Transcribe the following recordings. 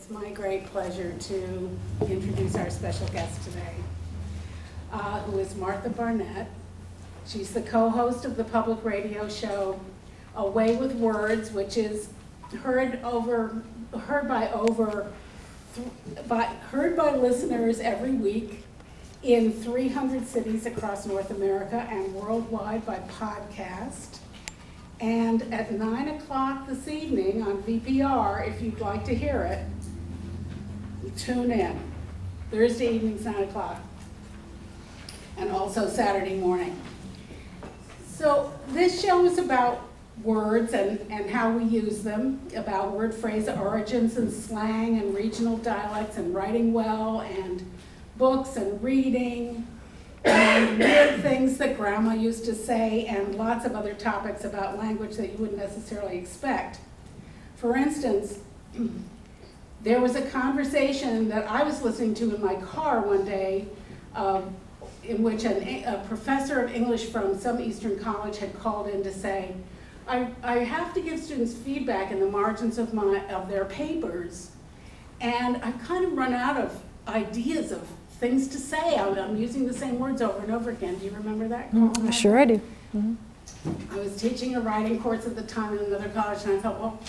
It's my great pleasure to introduce our special guest today, who is Martha Barnett. She's the co-host of the public radio show A Way with Words, which is heard by listeners every week in 300 cities across North America and worldwide by podcast. And at 9 o'clock this evening on VPR, if you'd like to hear it, tune in. Thursday evenings, 9 o'clock. And also Saturday morning. So this show is about words and how we use them, about word phrase origins and slang and regional dialects and writing well and books and reading and weird things that grandma used to say and lots of other topics about language that you wouldn't necessarily expect. For instance, there was a conversation that I was listening to in my car one day in which a professor of English from some Eastern college had called in to say, I have to give students feedback in the margins of their papers, and I've kind of run out of ideas of things to say. I'm using the same words over and over again. Do you remember that? Sure I do. I was teaching a writing course at the time in another college, and I thought, well,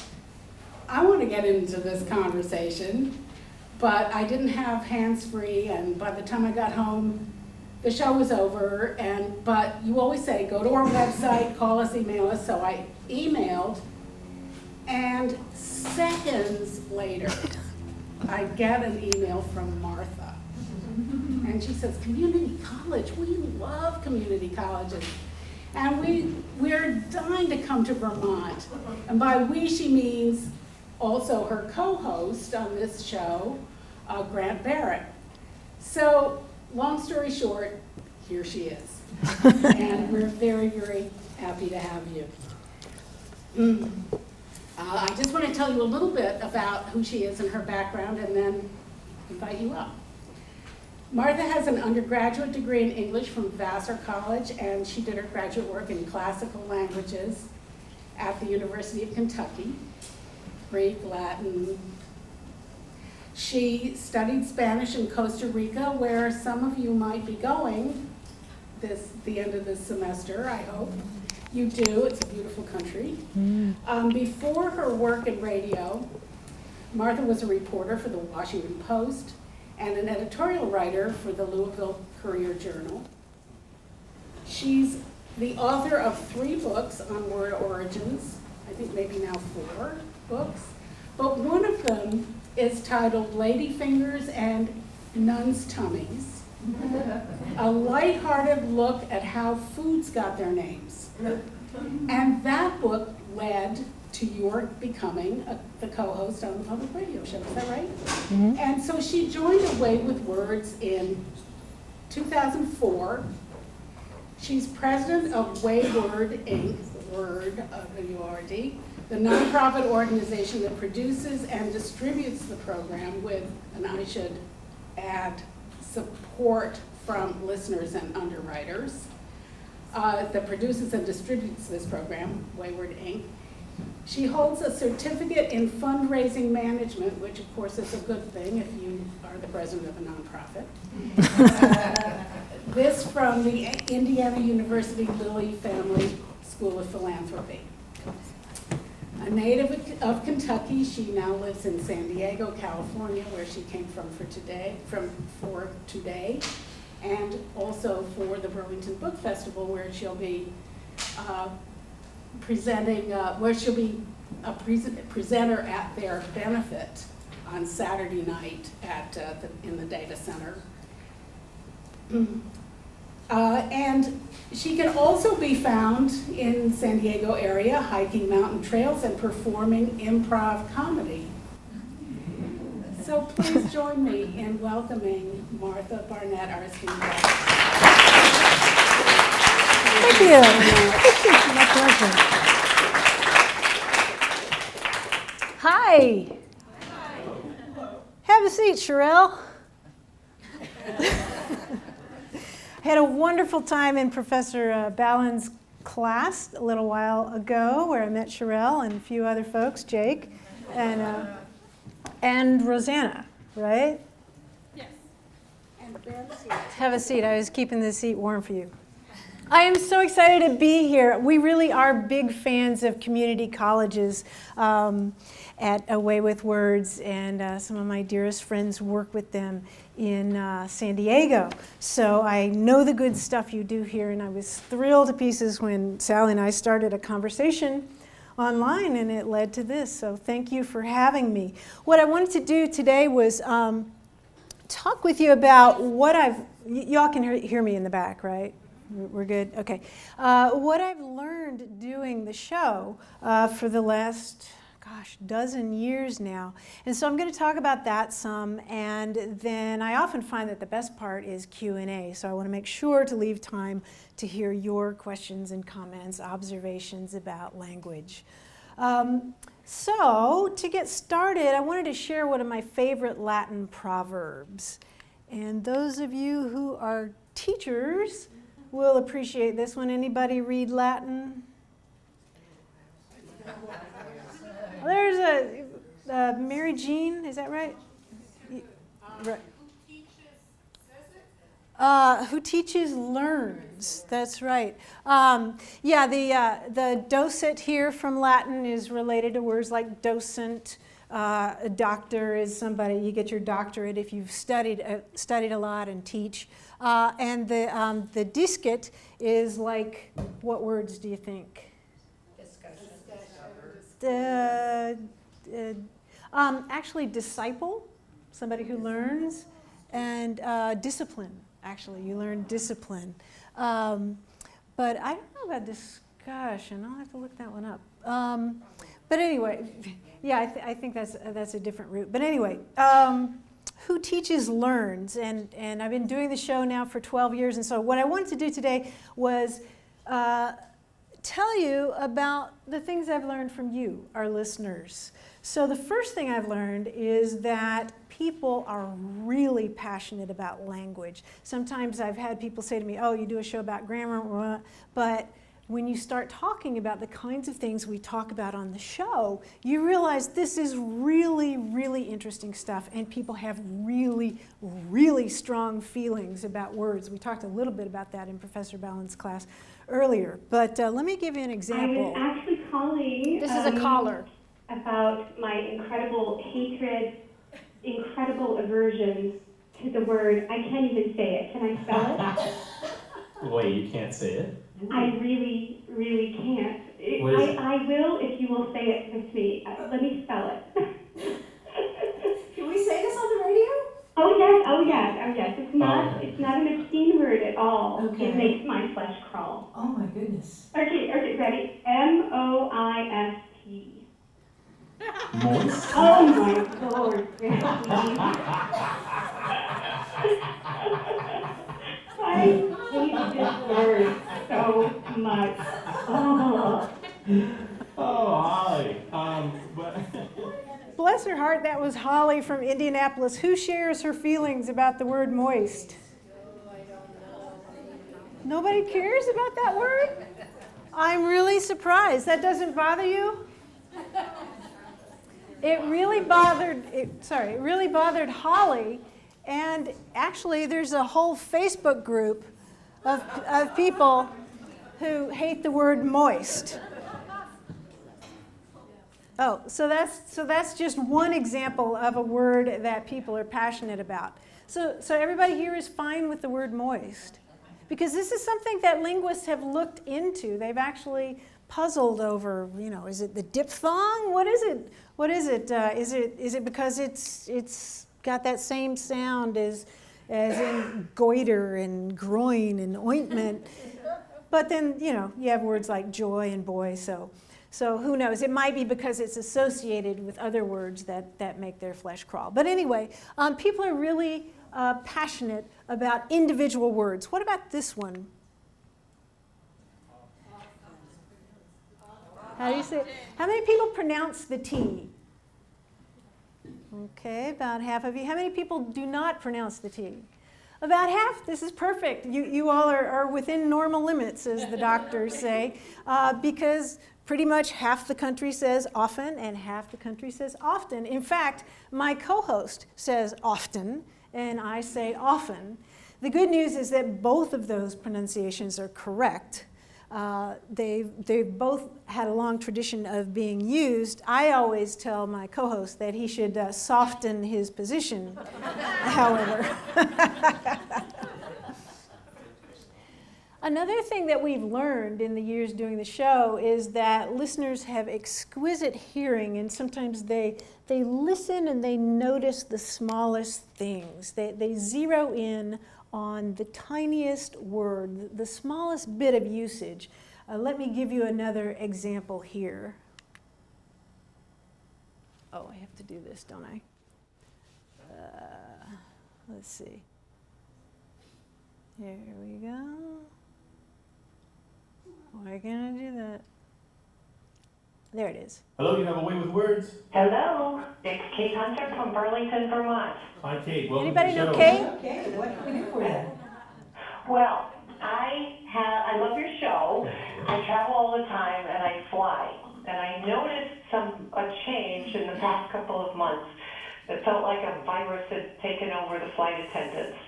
I want to get into this conversation, but I didn't have hands-free, and by the time I got home, the show was over, but you always say, go to our website, call us, email us. So I emailed, and seconds later, I get an email from Martha. And she says, community college, we love community colleges. And we're dying to come to Vermont. And by we, she means also her co-host on this show, Grant Barrett. So, long story short, here she is. And we're very, very happy to have you. I just want to tell you a little bit about who she is and her background and then invite you up. Martha has an undergraduate degree in English from Vassar College, and she did her graduate work in classical languages at the University of Kentucky, Greek, Latin. She studied Spanish in Costa Rica, where some of you might be going the end of this semester, I hope. You do, it's a beautiful country. Before her work in radio, Martha was a reporter for the Washington Post and an editorial writer for the Louisville Courier-Journal. She's the author of 3 books on word origins, I think maybe now 4 books, but one of them is titled Ladyfingers and Nuns' Tummies, a lighthearted look at how foods got their names. And that book led to your becoming the co-host on the public radio show, is that right? And so she joined A Way with Words in 2004. She's president of Wayword Inc., Word, W-O-R-D, the nonprofit organization that produces and distributes the program with, and I should add, support from listeners and underwriters, that produces and distributes this program, Wayword Inc. She holds a certificate in fundraising management, which of course is a good thing if you are the president of a nonprofit. This from the Indiana University Lilly Family School of Philanthropy. A native of Kentucky, she now lives in San Diego, California, where she came from for today, and also for the Burlington Book Festival, where she'll be presenting, where she'll be a presenter at their benefit on Saturday night in the data center. And she can also be found in San Diego area, hiking mountain trails and performing improv comedy. So please join me in welcoming Martha Barnett, our esteemed guest. Thank you. My pleasure. Hi. Have a seat, Sherelle. I had a wonderful time in Professor Ballin's class a little while ago where I met Sherelle and a few other folks, Jake. And and Rosanna, right? Yes. And Ben's here. Have a seat. I was keeping the seat warm for you. I am so excited to be here. We really are big fans of community colleges at A Way with Words, and some of my dearest friends work with them in San Diego. So I know the good stuff you do here, and I was thrilled to pieces when Sally and I started a conversation online, and it led to this. So thank you for having me. What I wanted to do today was talk with you about what y'all can hear me in the back, right? We're good? Okay. What I've learned doing the show for the last, dozen years now. And so I'm going to talk about that some, and then I often find that the best part is Q&A. So I want to make sure to leave time to hear your questions and comments, observations about language. So to get started, I wanted to share one of my favorite Latin proverbs. And those of you who are teachers will appreciate this one. Anybody read Latin? There's a Mary Jean, is that right? Right. Who teaches learns. That's right. The docet here from Latin is related to words like docent. A doctor is somebody, you get your doctorate if you've studied a lot and teach. And the discet is like, what words do you think? Actually, disciple, somebody who learns, and discipline. Actually, you learn discipline. But I don't know about discussion. I'll have to look that one up. But anyway, yeah, I think that's a different route. But anyway, who teaches learns, and I've been doing the show now for 12 years, and so what I wanted to do today was tell you about the things I've learned from you, our listeners. So the first thing I've learned is that people are really passionate about language. Sometimes I've had people say to me, oh, you do a show about grammar, but when you start talking about the kinds of things we talk about on the show, you realize this is really, really interesting stuff, and people have really, really strong feelings about words. We talked a little bit about that in Professor Ballin's class earlier, but let me give you an example. I was actually calling. This is a caller. About my incredible hatred, incredible aversion to the word. I can't even say it. Can I spell it? Wait, you can't say it? I really, really can't. I will if you will say it with me. Let me spell it. Can we say this on the radio? Oh yes. It's not an obscene word at all. Okay. It makes my flesh crawl. Oh my goodness. Okay, ready? MOIST. Moist? Oh my Lord. I hate this word so much. Oh. Oh, Holly. Bless her heart, that was Holly from Indianapolis. Who shares her feelings about the word moist? Nobody cares about that word? I'm really surprised. That doesn't bother you? It really bothered Holly, and actually there's a whole Facebook group of people who hate the word moist. Oh, so that's just one example of a word that people are passionate about. So everybody here is fine with the word moist, because this is something that linguists have looked into. They've actually puzzled over, is it the diphthong? What is it? Is it because it's got that same sound as in goiter and groin and ointment? But then, you have words like joy and boy, so who knows? It might be because it's associated with other words that make their flesh crawl. But anyway, people are really passionate about individual words. What about this one? How do you say it? How many people pronounce the T? Okay, about half of you. How many people do not pronounce the T? About half. This is perfect. You all are within normal limits, as the doctors say, because pretty much half the country says often and half the country says often. In fact, my co-host says often and I say often. The good news is that both of those pronunciations are correct. They've both had a long tradition of being used. I always tell my co-host that he should soften his position, however. Another thing that we've learned in the years doing the show is that listeners have exquisite hearing, and sometimes they listen and they notice the smallest things. They zero in on the tiniest word, the smallest bit of usage. Let me give you another example here. Oh, I have to do this, don't I? Let's see. Here we go. Why can't I do that? There it is. Hello, you have a way with words? Hello, it's Kate Hunter from Burlington, Vermont. Hi, Kate. Welcome Anybody to the know show. Kate? Okay, what can we do for you? Well, I love your show. I travel all the time and I fly. And I noticed a change in the past couple of months. It felt like a virus had taken over the flight attendants.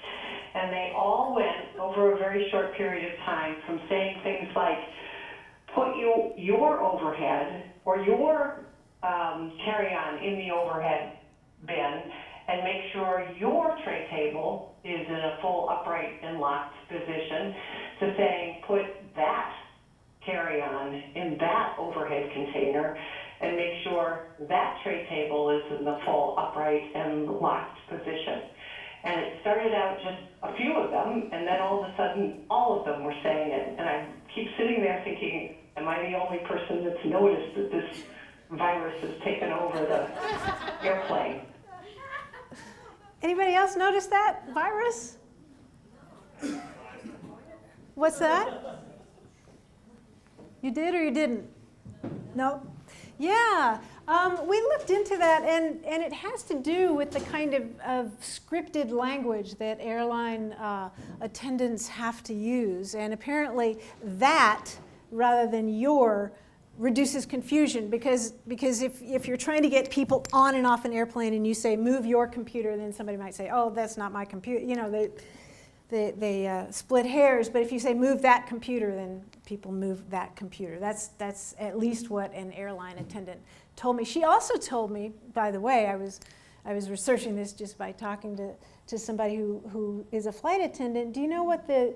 And they all went, over a very short period of time, from saying things like, put your overhead or your carry-on in the overhead bin and make sure your tray table is in a full upright and locked position, to saying put that carry-on in that overhead container and make sure that tray table is in the full upright and locked position. And it started out just a few of them, and then all of a sudden, all of them were saying it. And I keep sitting there thinking, am I the only person that's noticed that this virus has taken over the airplane? Anybody else notice that virus? What's that? You did or you didn't? No? Yeah. We looked into that, and it has to do with the kind of scripted language that airline attendants have to use. And apparently that, rather than your, reduces confusion, because if you're trying to get people on and off an airplane and you say, move your computer, then somebody might say, oh, that's not my computer. You know, they split hairs, but if you say move that computer, then people move that computer. That's at least what an airline attendant told me. She also told me, by the way, I was researching this just by talking to somebody who is a flight attendant. Do you know what the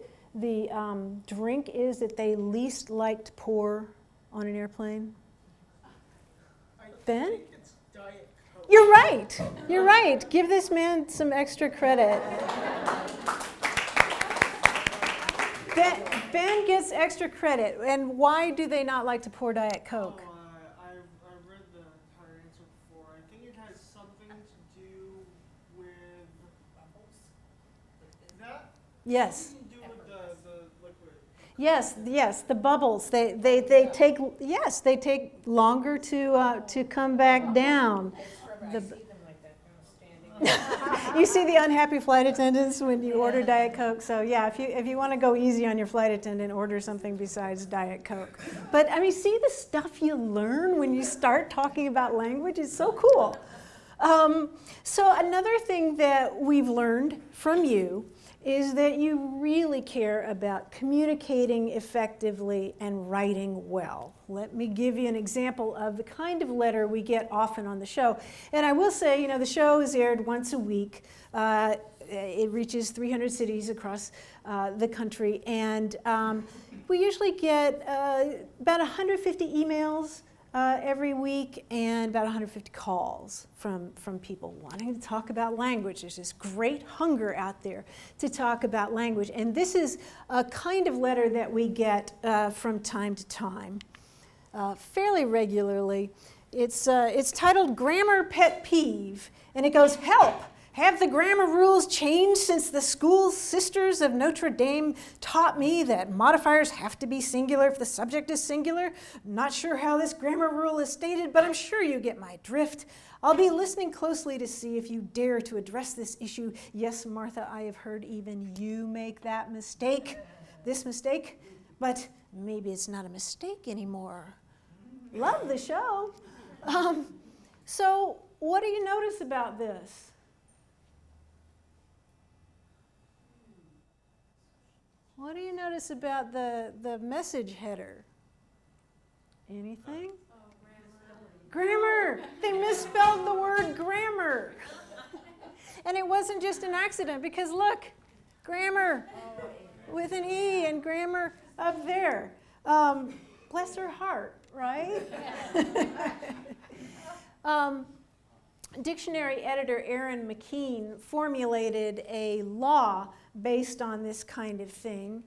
drink is that they least like to pour on an airplane? Ben? It's Diet Coke. You're right. You're right. Give this man some extra credit. Ben gets extra credit. And why do they not like to pour Diet Coke? I read the entire answer before. I think it has something to do with that. Yes. Something to do with the liquid. Yes, the bubbles. They take longer to come back down. You see the unhappy flight attendants when you order Diet Coke. So yeah, if you want to go easy on your flight attendant, order something besides Diet Coke. But I mean, see the stuff you learn when you start talking about language? It's so cool. So another thing that we've learned from you is that you really care about communicating effectively and writing well. Let me give you an example of the kind of letter we get often on the show. And I will say, you know, the show is aired once a week. It reaches 300 cities across the country. And we usually get about 150 emails every week and about 150 calls from people wanting to talk about language. There's this great hunger out there to talk about language. And this is a kind of letter that we get from time to time, fairly regularly. It's titled Grammar Pet Peeve, and it goes, help, Have the grammar rules changed since the school sisters of Notre Dame taught me that modifiers have to be singular if the subject is singular? Not sure how this grammar rule is stated, but I'm sure you get my drift. I'll be listening closely to see if you dare to address this issue. Yes, Martha, I have heard even you make that mistake, this mistake, but maybe it's not a mistake anymore. Love the show. So what do you notice about this? What do you notice about the message header? Anything? Grammar. They misspelled the word grammar. And it wasn't just an accident because look, grammar with an E and grammar up there. Bless her heart, right? Dictionary editor Aaron McKean formulated a law based on this kind of thing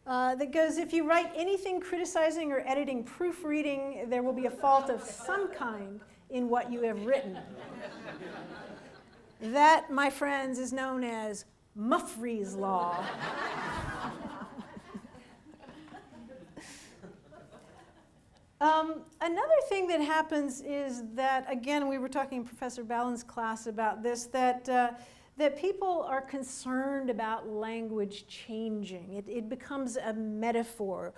that goes, if you write anything criticizing or editing proofreading, there will be a fault of some kind in what you have written. That, my friends, is known as Muffrey's Law. Another thing that happens is that, again, we were talking in Professor Ballin's class about this, that people are concerned about language changing. It becomes a metaphor.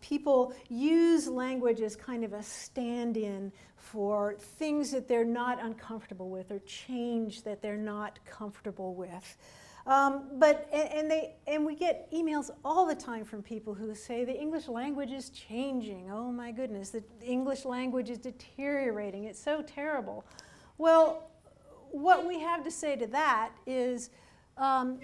People use language as kind of a stand-in for things that they're not uncomfortable with or change that they're not comfortable with. And we get emails all the time from people who say the English language is changing. Oh my goodness, the English language is deteriorating. It's so terrible. Well, what we have to say to that is the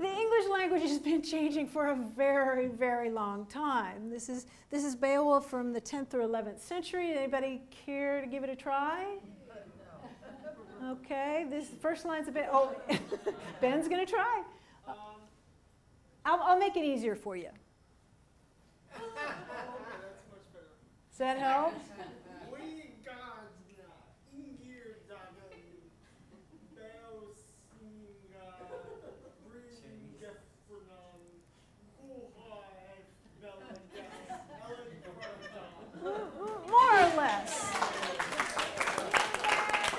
English language has been changing for a very, very long time. This is Beowulf from the 10th or 11th century. Anybody care to give it a try? Okay, this first line's a bit, oh, Ben's gonna try. I'll make it easier for you. Okay, that's much better. Does that help? We gods ingir dagen beosinga bring gefrenon More or less.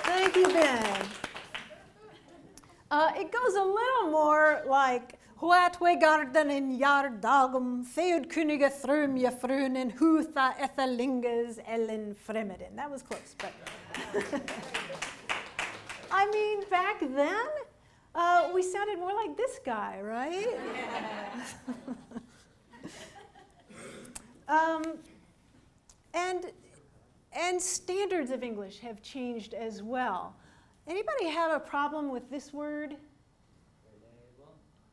Thank you, Ben. It goes a little more like What we garden in jardagum, theod kunige thrum je frunen, hutha ethelinges ellen fremeden. That was close, but I mean, back then, we sounded more like this guy, right? And standards of English have changed as well. Anybody have a problem with this word?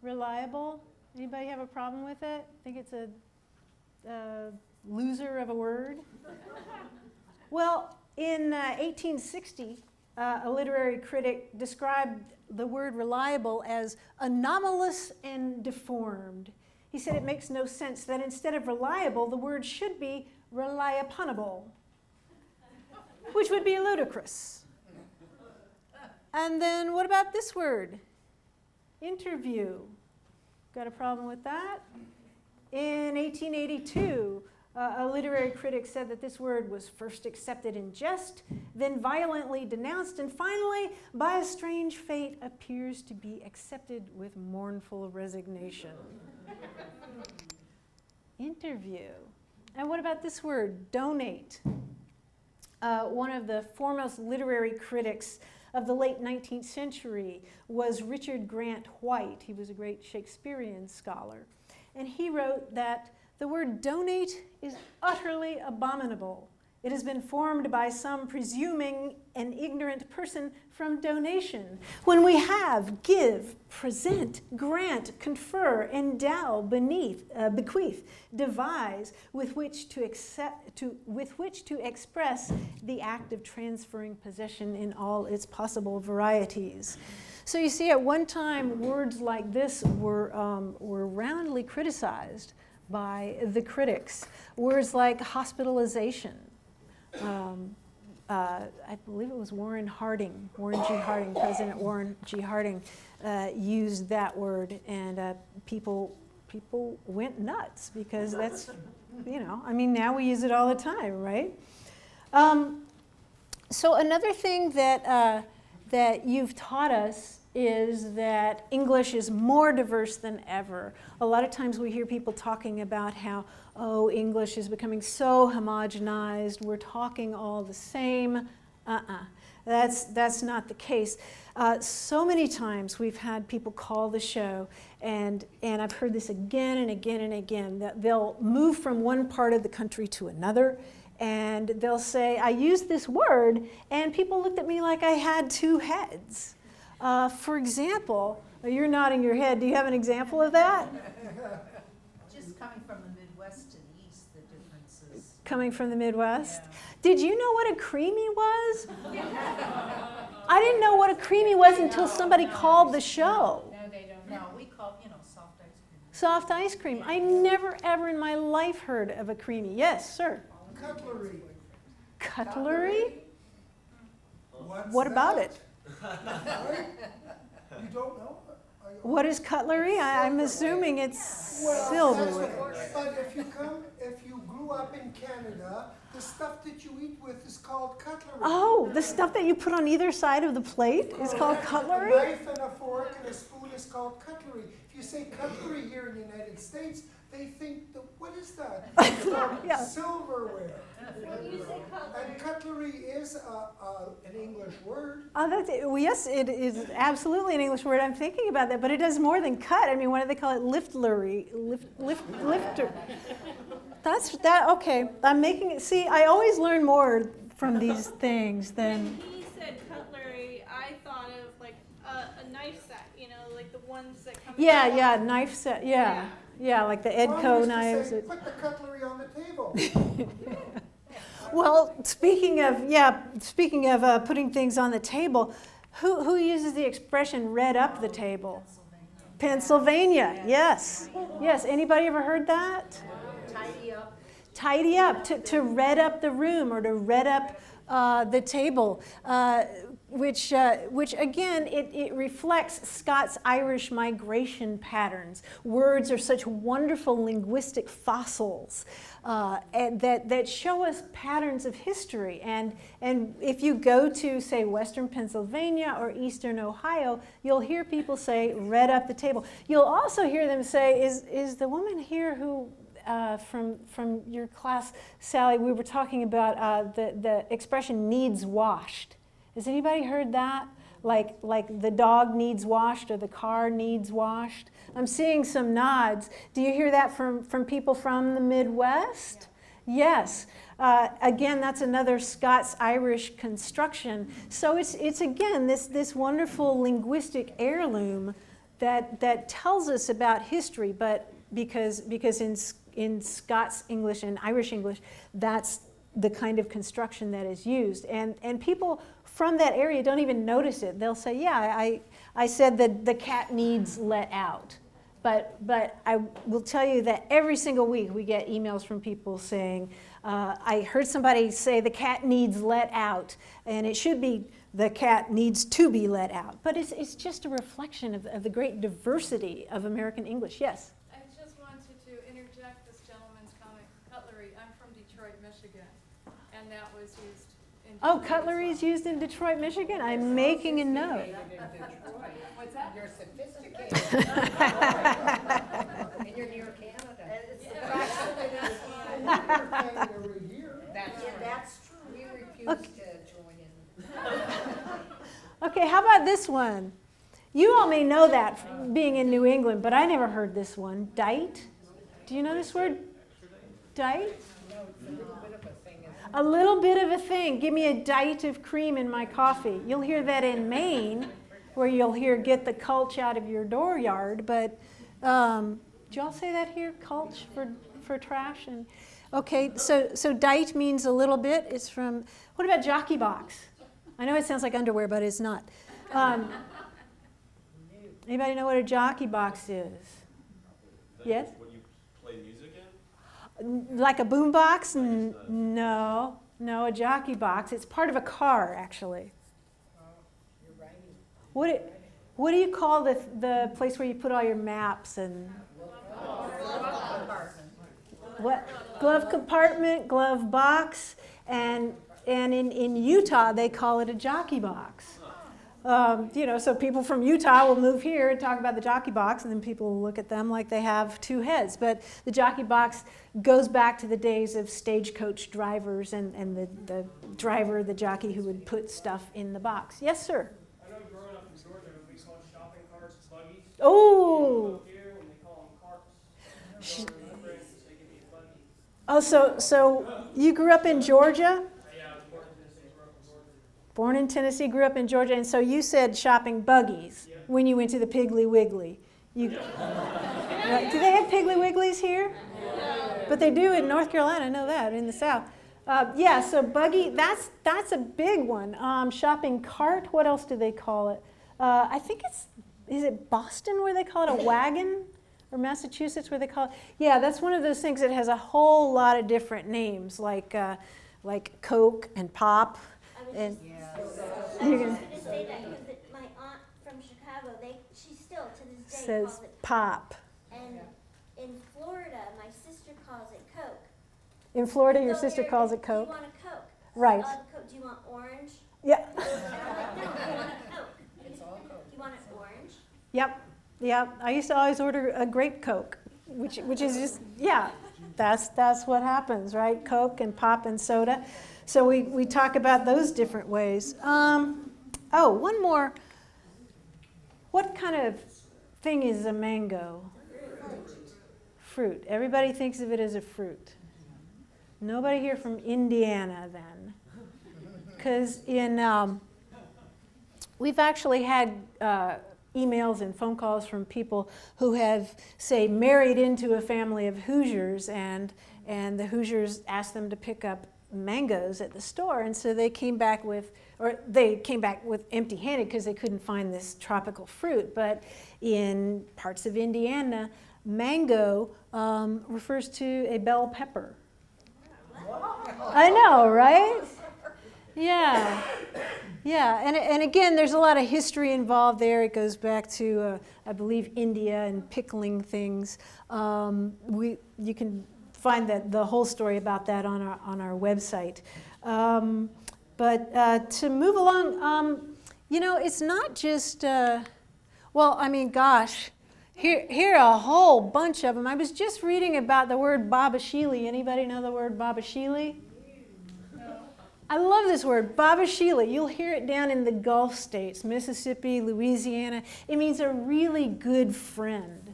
Reliable. Anybody have a problem with it? Think it's a loser of a word? Well, in 1860, a literary critic described the word reliable as anomalous and deformed. He said it makes no sense that instead of reliable, the word should be rely-uponable, which would be ludicrous. And then what about this word? Interview. Got a problem with that? In 1882, a literary critic said that this word was first accepted in jest, then violently denounced, and finally, by a strange fate, appears to be accepted with mournful resignation. Interview. And what about this word, donate? One of the foremost literary critics of the late 19th century was Richard Grant White. He was a great Shakespearean scholar. And he wrote that the word donate is utterly abominable. It has been formed by some presuming an ignorant person from donation. When we have, give, present, grant, confer, endow, bequeath, devise, with which to express the act of transferring possession in all its possible varieties. So you see, at one time, words like this were roundly criticized by the critics. Words like hospitalization, I believe it was Warren G. Harding, President Warren G. Harding used that word, and people went nuts because that's, I mean, now we use it all the time, right? So another thing that you've taught us is that English is more diverse than ever. A lot of times we hear people talking about how, oh, English is becoming so homogenized, we're talking all the same. That's not the case. So many times we've had people call the show, and I've heard this again and again and again, that they'll move from one part of the country to another, and they'll say, I used this word, and people looked at me like I had two heads. For example, you're nodding your head. Do you have an example of that? Just coming from the Midwest to the East, the differences. Coming from the Midwest? Yeah. Did you know what a creamy was? I didn't know what a creamy was until somebody called the show. No, they don't. No, we call, soft ice cream. Soft ice cream. I never ever in my life heard of a creamy. Yes, sir. Cutlery. Cutlery? What's What about that? it? You don't know? What is cutlery? I'm assuming it's Well, silverware. but if you grew up in Canada, the stuff that you eat with is called cutlery. Oh, the stuff that you put on either side of the plate is called cutlery? A knife and a fork and a spoon is called cutlery. If you say cutlery here in the United States, they think, what is that? It's called Yeah. silverware. And cutlery is an English word. Oh, well, yes, it is absolutely an English word. I'm thinking about that, but it does more than cut. I mean, what do they call it? Lifter. That's that. Okay, I'm making it. See, I always learn more from these things than. When he said cutlery, I thought of like a knife set, like the ones that come. Yeah, knife set. Yeah, like the Edco knives. Put the cutlery on the table. Well, speaking of putting things on the table, who uses the expression "read up the table"? Pennsylvania. Yes. Anybody ever heard that? Tidy up. Tidy up, to read up the room or to read up the table, which again, it reflects Scots-Irish migration patterns. Words are such wonderful linguistic fossils and that show us patterns of history. And if you go to, say, Western Pennsylvania or Eastern Ohio, you'll hear people say, read up the table. You'll also hear them say, is the woman here who from your class, Sally, we were talking about the expression needs washed. Has anybody heard that? Like the dog needs washed or the car needs washed? I'm seeing some nods. Do you hear that from people from the Midwest? Yes. Again, that's another Scots-Irish construction. So it's again this wonderful linguistic heirloom that tells us about history, but because in Scots English and Irish English, that's the kind of construction that is used. And people from that area don't even notice it. They'll say, yeah, I said that the cat needs let out. But I will tell you that every single week we get emails from people saying, I heard somebody say the cat needs let out, and it should be the cat needs to be let out. But it's just a reflection of the great diversity of American English. Yes? I just wanted to interject this gentleman's comment, cutlery. I'm from Detroit, Michigan, and that was used in Oh, Detroit cutlery as is well. used in Detroit, Michigan. I'm making a note. What's that? You're sophisticated. And you're near Canada. It's the That's true. We refuse to join in. Okay, how about this one? You all may know that from being in New England, but I never heard this one. Dite? Do you know this word? Dite? A little bit of a thing. Give me a dite of cream in my coffee. You'll hear that in Maine, where you'll hear get the culch out of your dooryard. But do y'all say that here? Culch for trash? And okay, so dite means a little bit. It's from, what about jockey box? I know it sounds like underwear, but it's not. Anybody know what a jockey box is? Yes? What you play music in? Like a boom box? No. A a jockey box. It's part of a car, actually. What do you call the place where you put all your maps and what? Glove compartment, glove box, and in Utah they call it a jockey box. So people from Utah will move here and talk about the jockey box, and then people will look at them like they have two heads. But the jockey box goes back to the days of stagecoach drivers and the driver, the jockey who would put stuff in the box. Yes, sir? I know growing up in Georgia, we call shopping carts buggies. Oh. Here, when they call them carts. They give me a buggy. Oh, so you grew up in Georgia? Yeah, I was born in Tennessee, grew up in Georgia. Born in Tennessee, grew up in Georgia, and so you said shopping buggies when you went to the Piggly Wiggly. Right. Do they have Piggly Wigglies here? But they do in North Carolina, I know that, in the South. So buggy, that's a big one. Shopping cart, what else do they call it? I think is it Boston where they call it a wagon? Or Massachusetts where they call it? Yeah, that's one of those things that has a whole lot of different names, like Coke and Pop. And I was just going to say that because my aunt from Chicago, she still to this day says calls it Pop. And in Florida, my sister calls it Coke. In Florida, your So sister calls it Coke. Do you want a Coke? Right. Do you want orange? Yeah. No, you want a Coke. It's all Coke. You want it orange? Yep. I used to always order a grape Coke, which is just, that's what happens, right? Coke and pop and soda. So we talk about those different ways. One more. What kind of thing is a mango? Fruit. Everybody thinks of it as a fruit. Nobody here from Indiana then. Because we've actually had emails and phone calls from people who have, say, married into a family of Hoosiers, and the Hoosiers asked them to pick up mangoes at the store, and so they came back with empty-handed because they couldn't find this tropical fruit. But in parts of Indiana, mango refers to a bell pepper. I know, right? Yeah. And again, there's a lot of history involved there. It goes back to, I believe, India and pickling things. You can find the whole story about that on our website. But to move along, it's not just, here are a whole bunch of them. I was just reading about the word babashili. Anybody know the word babashili? I love this word, babashili. You'll hear it down in the Gulf states, Mississippi, Louisiana. It means a really good friend.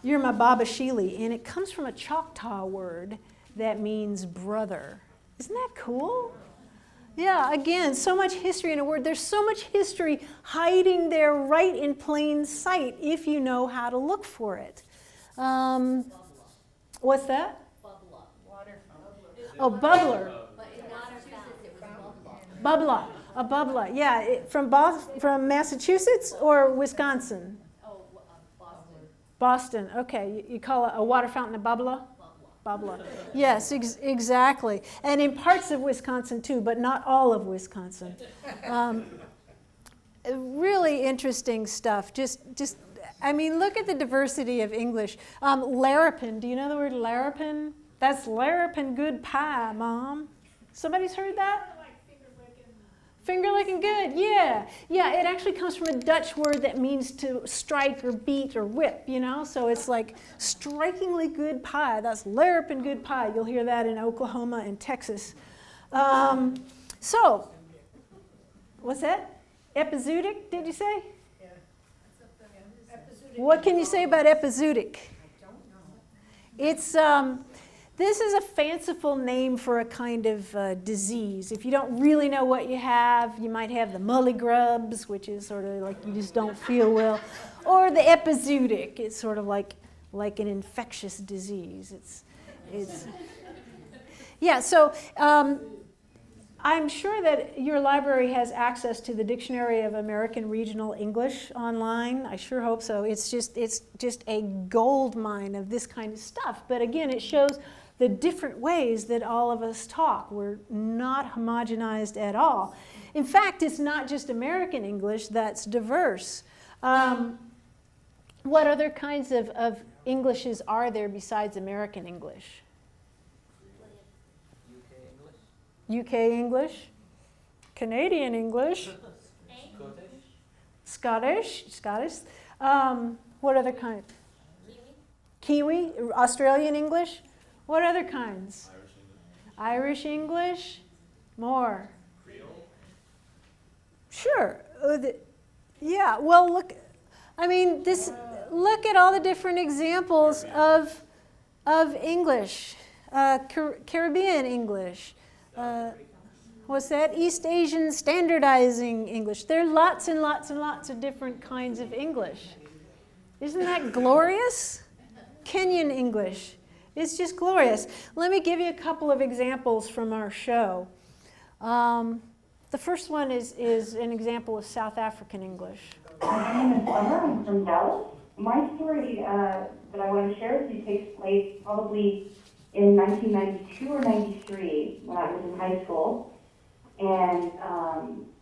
You're my babashili. And it comes from a Choctaw word that means brother. Isn't that cool? Yeah, again, so much history in a word. There's so much history hiding there right in plain sight if you know how to look for it. What's that? Bubbler. Water fountain. Oh, bubbler. Bubbler. A bubbler. Yeah, from Massachusetts or Wisconsin? Boston. Boston. Okay, you call a water fountain a bubbler? Bubbler. Yes, exactly. And in parts of Wisconsin too, but not all of Wisconsin. Really interesting stuff. Just, look at the diversity of English. Larapin. Do you know the word larapin? That's larapin good pie, Mom. Somebody's heard that? Finger licking good, yeah. Yeah, it actually comes from a Dutch word that means to strike or beat or whip, So it's like strikingly good pie. That's larapin good pie. You'll hear that in Oklahoma and Texas. So, what's that? Epizootic, did you say? Yeah. What can you say about epizootic? It's this is a fanciful name for a kind of disease. If you don't really know what you have, you might have the mullygrubs, which is sort of like you just don't feel well, or the epizootic. It's sort of like an infectious disease. It's yeah. So I'm sure that your library has access to the Dictionary of American Regional English online. I sure hope so. It's just a gold mine of this kind of stuff. But again, it shows the different ways that all of us talk. We're not homogenized at all. In fact, it's not just American English that's diverse. What other kinds of Englishes are there besides American English? UK English, Canadian English, Scottish. What other kind? Kiwi, Australian English. What other kinds? Irish English. More. Creole. Sure. Yeah. Well, look. I mean, look at all the different examples of English. Caribbean English. What's that? East Asian standardizing English. There are lots and lots and lots of different kinds of English. Isn't that glorious? Kenyan English. It's just glorious. Let me give you a couple of examples from our show. The first one is an example of South African English. My name is Summer. I'm from Dallas. My story that I want to share with you takes place probably in 1992 or 93 when I was in high school. And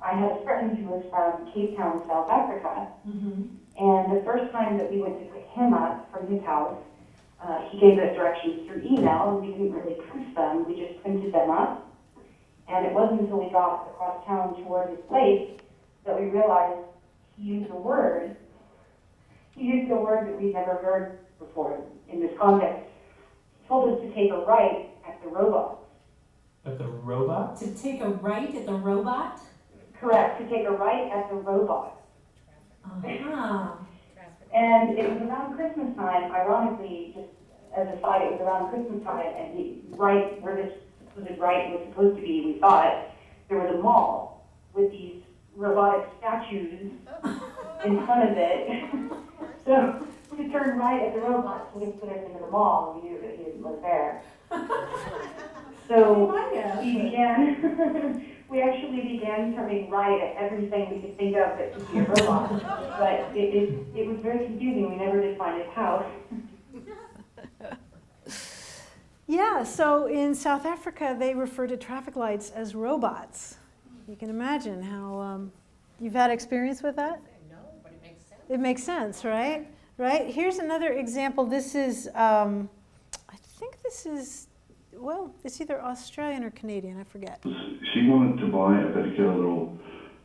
I had a friend who was from Cape Town, South Africa. Mm-hmm. And the first time that we went to pick him up from his house, he gave us directions through email, and we didn't really proof them. We just printed them up. And it wasn't until we got across town toward his place that we realized he used a word. He used a word that we'd never heard before in this context. He told us to take a right at the robot. At the robot? To take a right at the robot? Correct, to take a right at the robot. Uh-huh. And it was around Christmas time, ironically, just as a side, it was around Christmas time, and right where this supposed right was supposed to be, we thought, there was a mall with these robotic statues in front of it. So we turned right at the robot, so he put us into the mall, and we knew that he was there. So we actually began turning right at everything we could think of that could be a robot. But it was very confusing. We never did find his house. Yeah, so in South Africa, they refer to traffic lights as robots. You can imagine how, you've had experience with that? No, but it makes sense. It makes sense, right? Right? Here's another example. This is, I think this is, well, it's either Australian or Canadian, I forget. She wanted to buy a particular little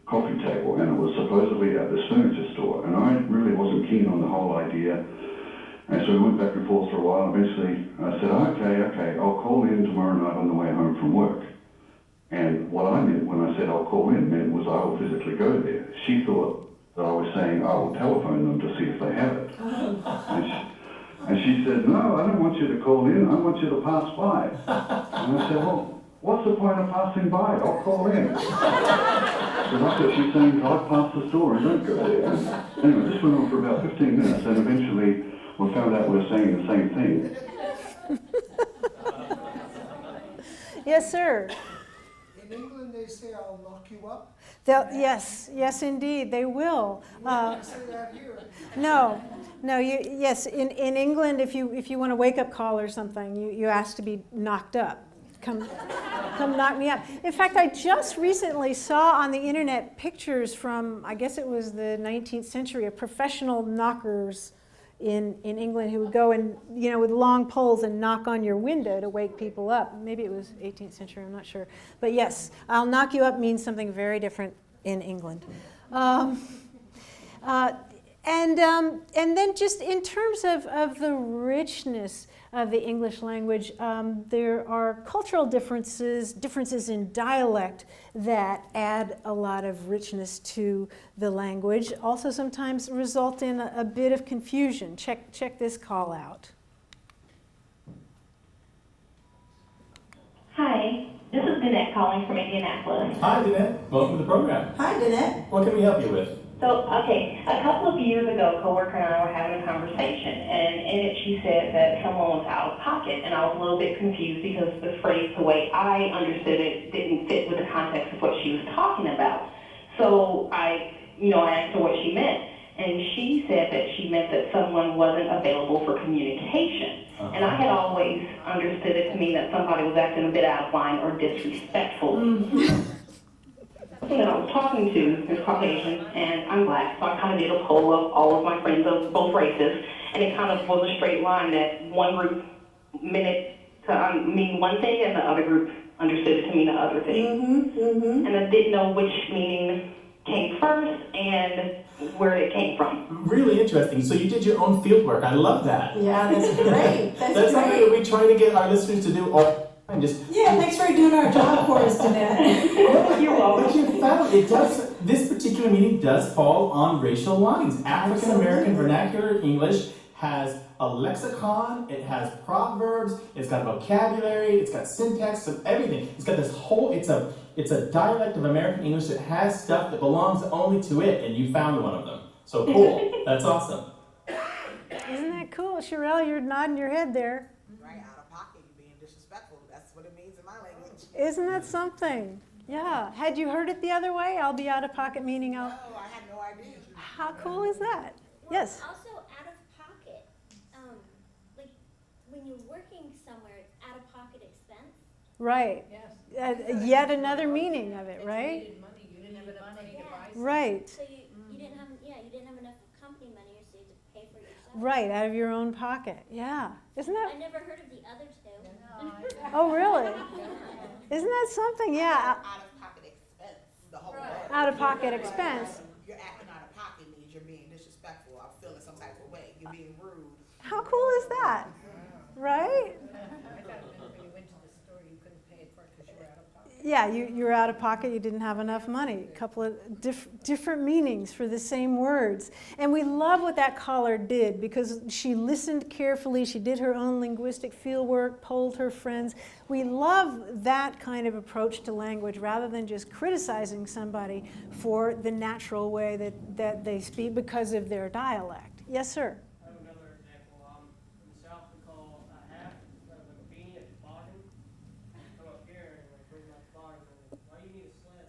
coffee table, and it was supposedly at this furniture store, and I really wasn't keen on the whole idea. And so we went back and forth for a while. Eventually, I said, okay, I'll call in tomorrow night on the way home from work. And what I meant when I said I'll call in meant was I will physically go there. She thought that I was saying I will telephone them to see if they have it. And she said, no, I don't want you to call in, I want you to pass by. And I said, well, what's the point of passing by? I'll call in. So that's what she's saying, drive past the store and don't go there. And anyway, this went on for about 15 minutes, and eventually we found out we were saying the same thing. Yes, sir. In England, they say, I'll knock you up. Yes, indeed, they will. Say that here. No, yes, in England, if you want a wake-up call or something, you ask to be knocked up. Come knock me up. In fact, I just recently saw on the internet pictures from, I guess it was the 19th century, of professional knockers in England who would go and, with long poles and knock on your window to wake people up. Maybe it was 18th century, I'm not sure. But yes, I'll knock you up means something very different in England. And then just in terms of the richness of the English language, there are cultural differences in dialect that add a lot of richness to the language, also sometimes result in a bit of confusion. Check this call out. Hi, this is Barnette calling from Indianapolis. Hi, Danette. Welcome to the program. Hi, Barnette. What can we help you with? So, okay, a couple of years ago, a coworker and I were having a conversation, and in it she said that someone was out of pocket, and I was a little bit confused because the phrase, the way I understood it, didn't fit with the context of what she was talking about. So I asked her what she meant, And she said that she meant that someone wasn't available for communication. And I had always understood it to mean that somebody was acting a bit out of line or disrespectful. The person that I was talking to is Caucasian, and I'm black, so I kind of did a poll of all of my friends of both races, and it kind of was a straight line that one group meant it to mean one thing, and the other group understood it to mean the other thing. And I didn't know which meaning came first and where it came from. Really interesting. So you did your own field work. I love that. Yeah, that's great. That's something that we try to get our listeners to do all the time. Yeah, thanks for doing our job for us today. You're welcome. But you found this particular meaning does fall on racial lines. African American vernacular English has a lexicon, it has proverbs, it's got vocabulary, it's got syntax, and everything. It's got this whole, it's a dialect of American English that has stuff that belongs only to it, and you found one of them. So cool. That's awesome. Isn't that cool? Sherelle, you're nodding your head there. Right, out of pocket, you're being disrespectful. That's what it means in my language. Isn't that something? Yeah. Had you heard it the other way? I'll be out of pocket, meaning I'll... No, I had no idea. How cool is that? Yes. Also, out of pocket, like when you're working somewhere, it's out of pocket expense. Right. Yes. Yet another meaning of it, right? You needed money, you didn't have enough money to buy something. Right. So you didn't have enough company money, so you had to pay for yourself. Right, out of your own pocket. Yeah. Isn't that? I never heard of the other two. Oh, really? Isn't that something? Yeah. Out of pocket expense, the whole word. Out of pocket expense. You're acting out of pocket means you're being disrespectful. I'm feeling some type of way. You're being rude. How cool is that? Right? I thought when you went to the store, you couldn't pay it for it because you were out of pocket. Yeah, you're out of pocket, you didn't have enough money. A couple of different meanings for the same words. And we love what that caller did because she listened carefully, she did her own linguistic field work, polled her friends. We love that kind of approach to language rather than just criticizing somebody for the natural way that they speak because of their dialect. Yes, sir? I have another example. In the South, we call a hat, like a beanie, a toboggan. Come up here and like bring my toboggan, and why you need a sled?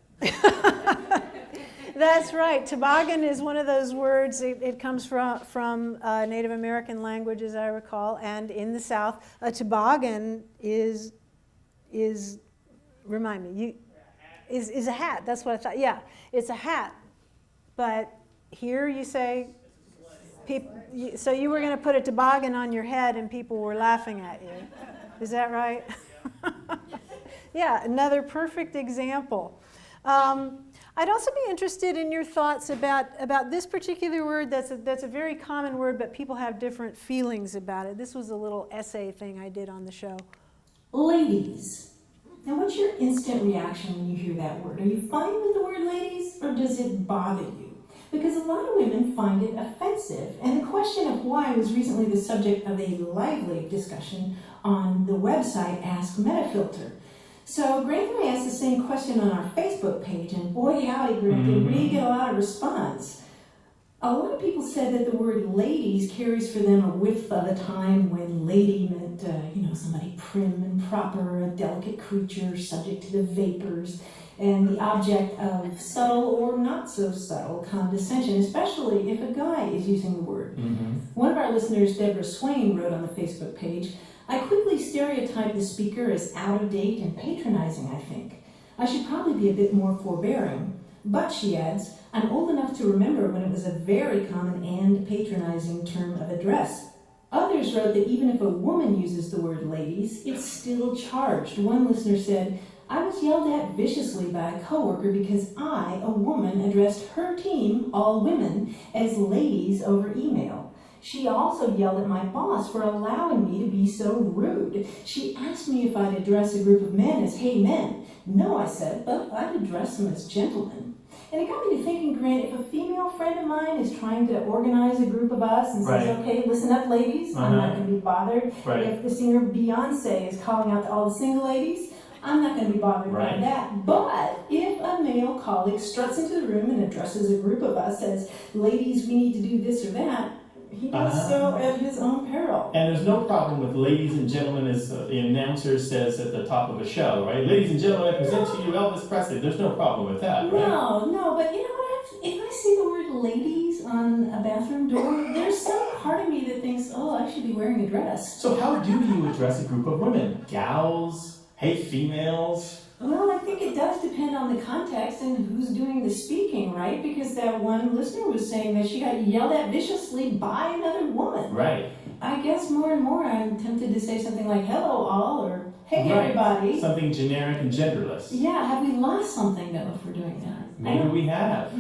That's right. Toboggan is one of those words. It comes from Native American language, as I recall. And in the South, a toboggan is remind me, is a hat. That's what I thought. Yeah, it's a hat. But here you say, so you were going to put a toboggan on your head and people were laughing at you. Is that right? Yeah, another perfect example. I'd also be interested in your thoughts about this particular word that's a very common word, but people have different feelings about it. This was a little essay thing I did on the show. Ladies. Now, what's your instant reaction when you hear that word? Are you fine with the word ladies, or does it bother you? Because a lot of women find it offensive, and the question of why was recently the subject of a lively discussion on the website Ask Metafilter. So Grant and I asked the same question on our Facebook page, and boy howdy, Grant, did we get a lot of response. A lot of people said that the word ladies carries for them a whiff of a time when lady meant, somebody prim and proper, a delicate creature subject to the vapors, and the object of subtle or not so subtle condescension, especially if a guy is using the word. One of our listeners, Deborah Swain, wrote on the Facebook page, I quickly stereotype the speaker as out of date and patronizing, I think. I should probably be a bit more forbearing. But, she adds, I'm old enough to remember when it was a very common and patronizing term of address. Others wrote that even if a woman uses the word ladies, it's still charged. One listener said, I was yelled at viciously by a coworker because I, a woman, addressed her team, all women, as ladies over email. She also yelled at my boss for allowing me to be so rude. She asked me if I'd address a group of men as, hey men. No, I said, but I'd address them as gentlemen. And it got me to thinking, Grant, if a female friend of mine is trying to organize a group of us and says, okay, listen up, ladies, I'm not going to be bothered. If the singer Beyonce is calling out to all the single ladies, I'm not going to be bothered by that. But if a male colleague struts into the room and addresses a group of us as, ladies, we need to do this or that, he does so at his own peril. And there's no problem with ladies and gentlemen, as the announcer says at the top of a show, right? Ladies and gentlemen, I present to you Elvis Presley. There's no problem with that, right? No, but you know what? If I see the word ladies on a bathroom door, there's some part of me that thinks, oh, I should be wearing a dress. So how do you address a group of women? Gals? Hey, females? Well, I think it does depend on the context and who's doing the speaking, right? Because that one listener was saying that she got yelled at viciously by another woman. Right. I guess more and more I'm tempted to say something like, hello all, or hey Right. everybody. Something generic and genderless. Yeah, have we lost something though if we're doing that? Maybe we have.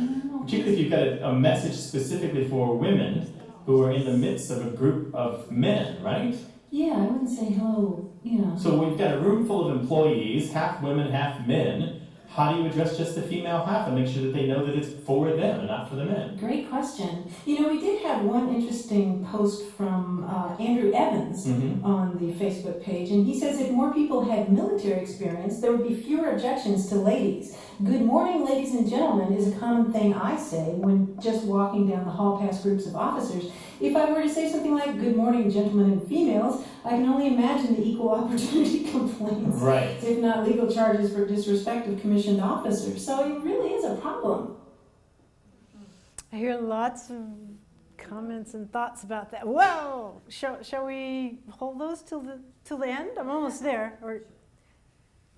Particularly if you've got a message specifically for women who are in the midst of a group of men, right? Yeah, I wouldn't say hello, you know. So we've got a room full of employees, half women, half men. How do you address just the female half and make sure that they know that it's for them and not for the men? Great question. You know, we did have one interesting post from Andrew Evans on the Facebook page, and he says if more people had military experience, there would be fewer objections to ladies. Good morning, ladies and gentlemen, is a common thing I say when just walking down the hall past groups of officers. If I were to say something like, good morning, gentlemen and females, I can only imagine the equal opportunity complaints, right, if not legal charges for disrespect of commissioned officers. So it really is a problem. I hear lots of comments and thoughts about that. Whoa! Shall we hold those till the end? I'm almost there. Or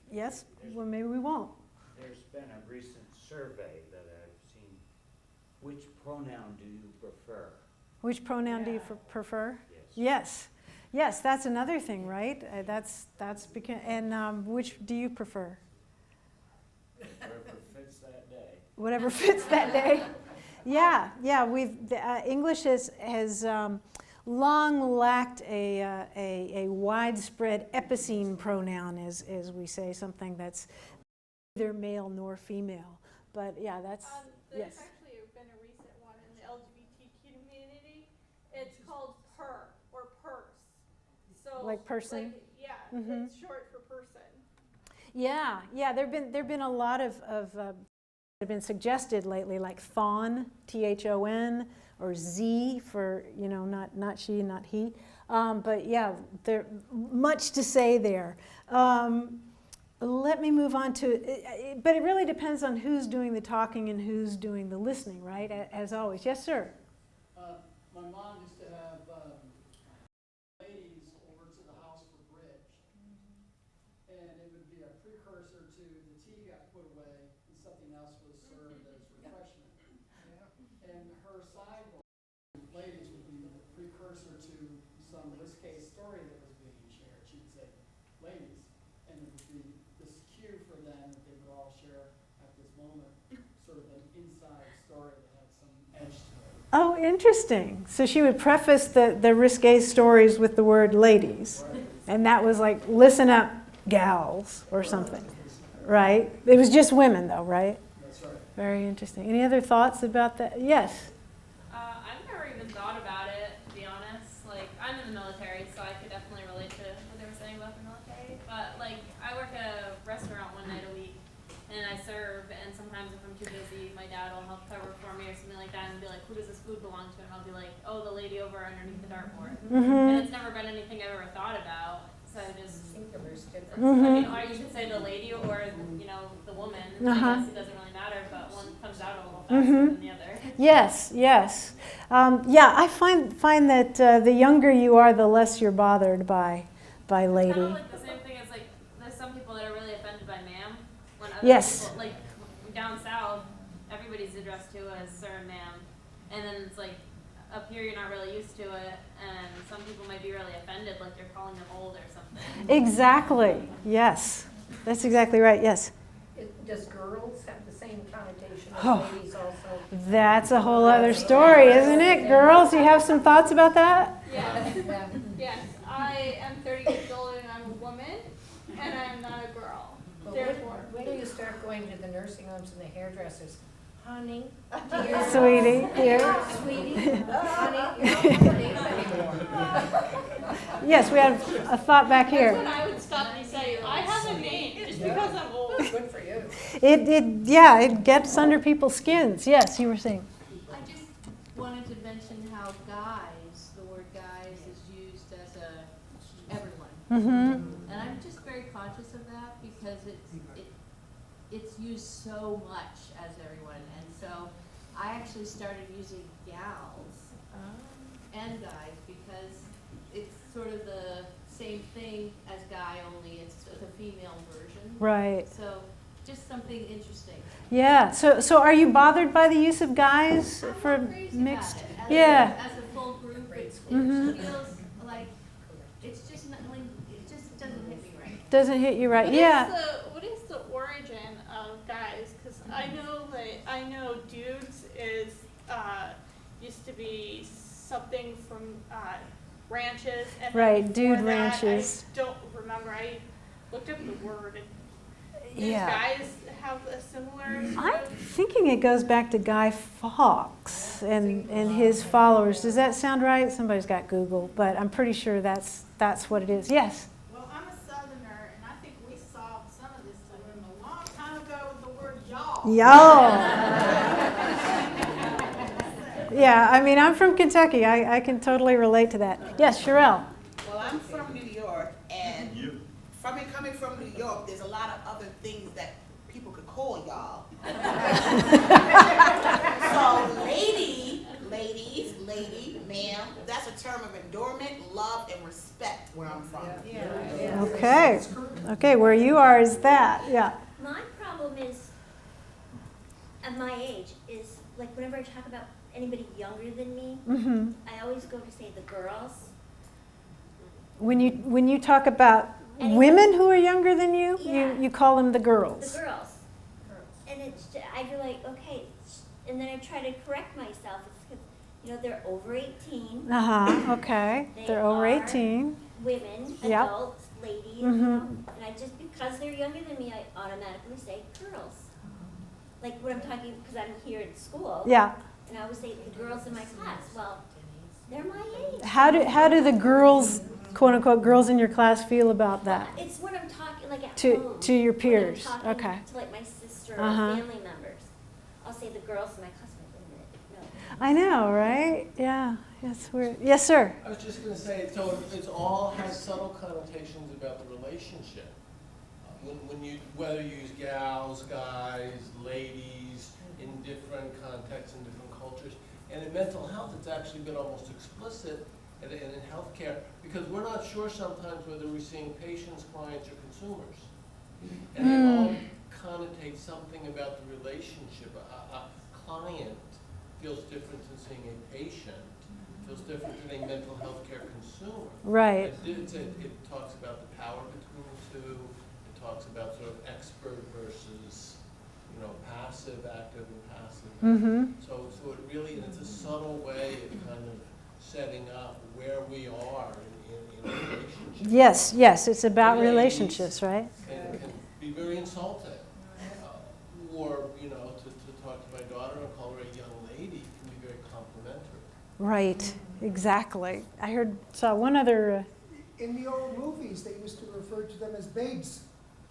yes? Well, maybe we won't. There's been a recent survey that I've seen. Which pronoun do you prefer? Which pronoun do you prefer? Yes. Yes, that's another thing, right? And which do you prefer? Whatever fits that day. Whatever fits that day. Yeah. English has long lacked a widespread epicene pronoun, as we say, something that's neither male nor female. But yeah, that's There's yes. actually been a recent one in the LGBT community. It's called per or purse. So Like person? It's short for person. Yeah. There've been a lot of have been suggested lately, like thon, THON, or Z for not she, not he. But yeah, there much to say there. Let me move on to, but it really depends on who's doing the talking and who's doing the listening, right? As always. Yes, sir. My mom used to have ladies over to the house for bridge, and it would be a precursor to the tea got put away and something else was served as refreshment. And her side ladies would be the precursor to some risque story that was being shared. She would say, ladies, and it would be this cue for them that they would all share at this moment, sort of an inside story that had some edge to it. Oh, interesting. So she would preface the risque stories with the word ladies. Right. And that was like, listen up, gals, or something. Right? It was just women, though, right? That's right. Very interesting. Any other thoughts about that? Yes? I've never even thought about it, to be honest. Like, I'm in the military, so I could definitely relate to what they were saying about the military. But, like, I work at a restaurant one night a week, and I serve, and sometimes if I'm too busy, my dad will help cover for me or something like that, and be like, who does this food belong to? And I'll be like, oh, the lady over underneath the dartboard. And it's never been anything I've ever thought about, so I just, I mean, or you should say the lady or, the woman. I guess it doesn't really matter, but one comes out a little faster than the other. Yes. Yeah, I find that the younger you are, the less you're bothered by lady. It's kind of like the same thing as, like, there's some people that are really offended by ma'am. When other people, like, down south, everybody's addressed to as sir and ma'am. And then it's like, up here you're not really used to it, and some people might be really offended, like you're calling them old or something. Exactly. Yes. That's exactly right. Yes. Does girls have the same connotation as ladies also? That's a whole other story, isn't it? Girls, you have some thoughts about that? Yes. Yes. I am 30 years old and I'm a woman, and I'm not a girl. Well, Therefore. when do you start going to the nursing homes and the hairdressers? Honey, Sweetie, dear. Sweetie, honey, you're not ladies anymore. Yes, we have a thought back here. That's when I would stop and say, I have a name just because I'm old. Good for you. It gets under people's skins. Yes, you were saying. I just wanted to mention how guys, the word guys is used as everyone. And I'm just very conscious of that because it's used so much as everyone. And so I actually started using gals and guys because it's sort of the same thing as guy, only it's the female version. Right. So just something interesting. Yeah. So are you bothered by the use of guys for mixed? Yeah. As a full group, it Mhm. feels like it's just not like it just doesn't hit me right. Doesn't hit you right. Yeah. What is the origin of guys? Because I know dudes is used to be something from ranches. And Right, then dude before that, ranches. I don't remember. I looked up the word. Do Yeah. guys have a similar sort I'm of? thinking it goes back to Guy Fawkes and his followers. Does that sound right? Somebody's got Google, but I'm pretty sure that's what it is. Yes. Well, I'm a Southerner, and I think we solved some of this dilemma a long time ago with the word y'all. Y'all. Yeah, I mean, I'm from Kentucky. I can totally relate to that. Yes, Sherelle. Well, I'm from New York, and coming from New York, there's a lot of other things that people could call y'all. So lady, ma'am, that's a term of endearment, love, and respect where I'm from. Okay. Okay, where you are is that. Yeah. My problem is, at my age, is like whenever I talk about anybody younger than me, Mhm. I always go to say the girls. When you talk about women who are younger than you, you call them the girls. The girls. And I feel like, okay, and then I try to correct myself. It's 'cause, they're over 18. Okay. They're over 18. Women, Yep. adults, ladies, Mhm. and I just, because they're younger than me, I automatically say girls. Like when I'm talking, because I'm here at school. Yeah. And I always say the girls in my class. Well, they're my age. How do the girls, quote unquote, girls in your class feel about that? It's when I'm talking like at To home. your peers. When I'm talking Okay. to like my sister or Uh-huh. family members. I'll say the girls in my class. Wait a minute. No. I know, right? Yeah. That's weird. Yes, sir. I was just going to say, so it's all has subtle connotations about the relationship. Whether you use gals, guys, ladies, in different contexts and different cultures. And in mental health, it's actually been almost explicit, and in healthcare, because we're not sure sometimes whether we're seeing patients, clients, or consumers. And they all connotate something about the relationship. A client feels different than seeing a patient, feels different than a mental health care consumer. Right. It talks about the power between the two. It talks about sort of expert versus, passive, active, and passive. Mm-hmm. So it really, it's a subtle way of kind of setting up where we are in a relationship. Yes, it's about Ladies relationships, right? Can be very insulting. Or, to talk to my daughter and call her a young lady can be very complimentary. Right, exactly. I saw one other. In the old movies, they used to refer to them as babes.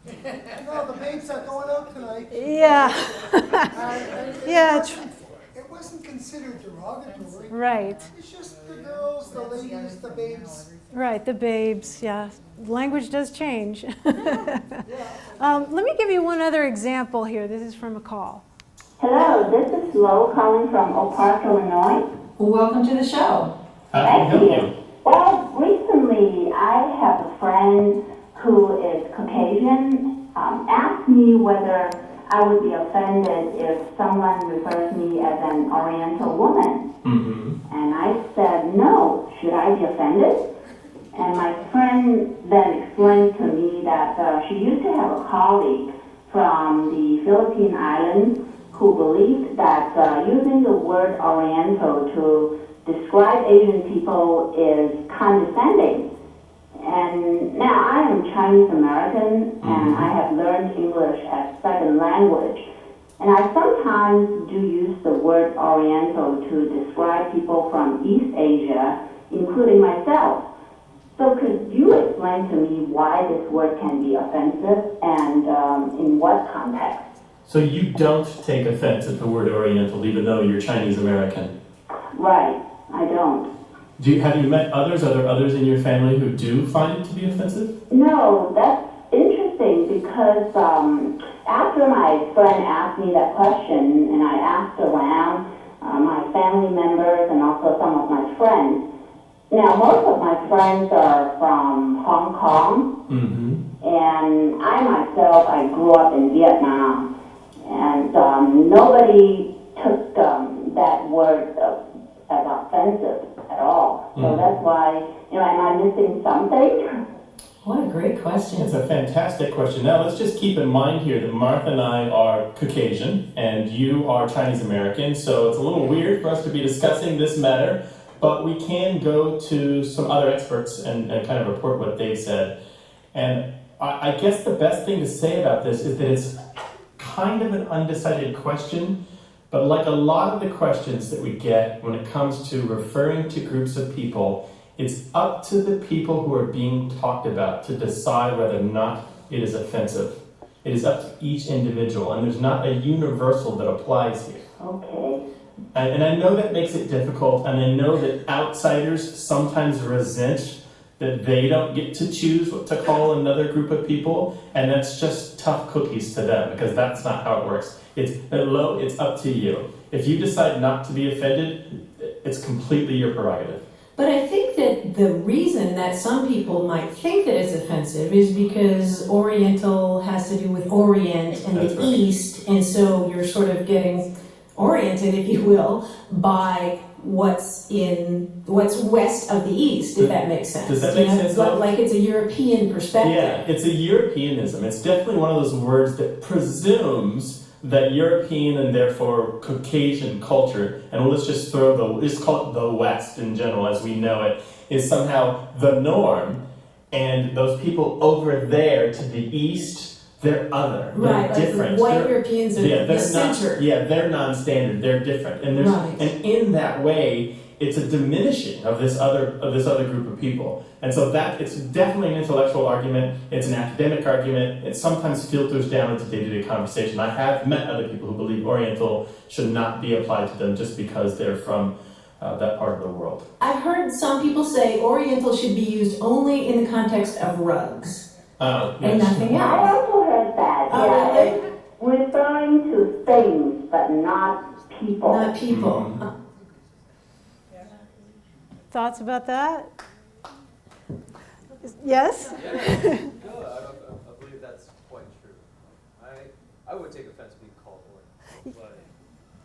The babes are going out tonight. Yeah. Yeah. It wasn't considered derogatory. Right. It's just the girls, the ladies, the babes. Right, the babes, yeah. Language does change. Let me give you one other example here. This is from a call. Hello, this is Flo calling from Oak Park, Illinois. Welcome to the show. Thank you. Well, recently I have a friend who is Caucasian asked me whether I would be offended if someone refers me as an Oriental woman. Mm-hmm. And I said, no, should I be offended? And my friend then explained to me that she used to have a colleague from the Philippine Islands who believed that using the word Oriental to describe Asian people is condescending. And now I am Chinese American and I have learned English as second language. And I sometimes do use the word Oriental to describe people from East Asia, including myself. So could you explain to me why this word can be offensive and in what context? So you don't take offense at the word Oriental, even though you're Chinese American? Right, I don't. Have you met others? Are there others in your family who do find it to be offensive? No, that's interesting because after my friend asked me that question and I asked around, my family members and also some of my friends. Now, most of my friends are from Hong Kong, and I myself, I grew up in Vietnam, and nobody took that word as offensive at all. So that's why, am I missing something? What a great question. It's a fantastic question. Now, let's just keep in mind here that Martha and I are Caucasian, and you are Chinese American, so it's a little weird for us to be discussing this matter. But we can go to some other experts and kind of report what they've said. And I guess the best thing to say about this is that it's kind of an undecided question, but like a lot of the questions that we get when it comes to referring to groups of people, it's up to the people who are being talked about to decide whether or not it is offensive. It is up to each individual, and there's not a universal that applies here. Okay. And I know that makes it difficult, and I know that outsiders sometimes resent that they don't get to choose what to call another group of people, and that's just tough cookies to them, because that's not how it works. It's up to you. If you decide not to be offended, it's completely your prerogative. But I think that the reason that some people might think that it's offensive is because Oriental has to do with Orient and the East, and so you're sort of getting oriented, if you will, by what's west of the East, if that makes sense. Does that make sense? Like it's a European perspective. Yeah, it's a Europeanism. It's definitely one of those words that presumes that European and therefore Caucasian culture, and let's just just call it the West in general as we know it, is somehow the norm, and those people over there to the East, they're other. They're different. White Europeans are the center. They're non-standard. They're different, and and in that way, it's a diminishing of this other group of people. And so that it's definitely an intellectual argument. It's an academic argument. It sometimes filters down into day-to-day conversation. I have met other people who believe Oriental should not be applied to them just because they're from that part of the world. I've heard some people say Oriental should be used only in the context of rugs. And nothing else. I also heard that. Really? Referring to things, but not people. Not people. Mm-hmm. Thoughts about that? Yes? No, I believe that's quite true. I would take offense being called Oriental, but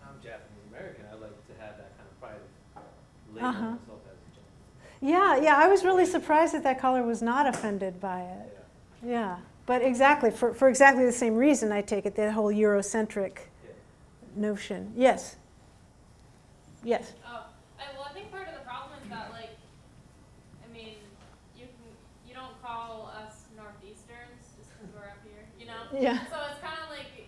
I'm Japanese American. I like to have that kind of pride of labeling myself as a Japanese. Yeah, I was really surprised that caller was not offended by it. Yeah, but exactly, for exactly the same reason, I take it, that whole Eurocentric notion. Yes? Yes? Well, I think part of the problem is that, like, I mean, you don't call us Northeasterns just because we're up here, you know? Yeah. So it's kind of like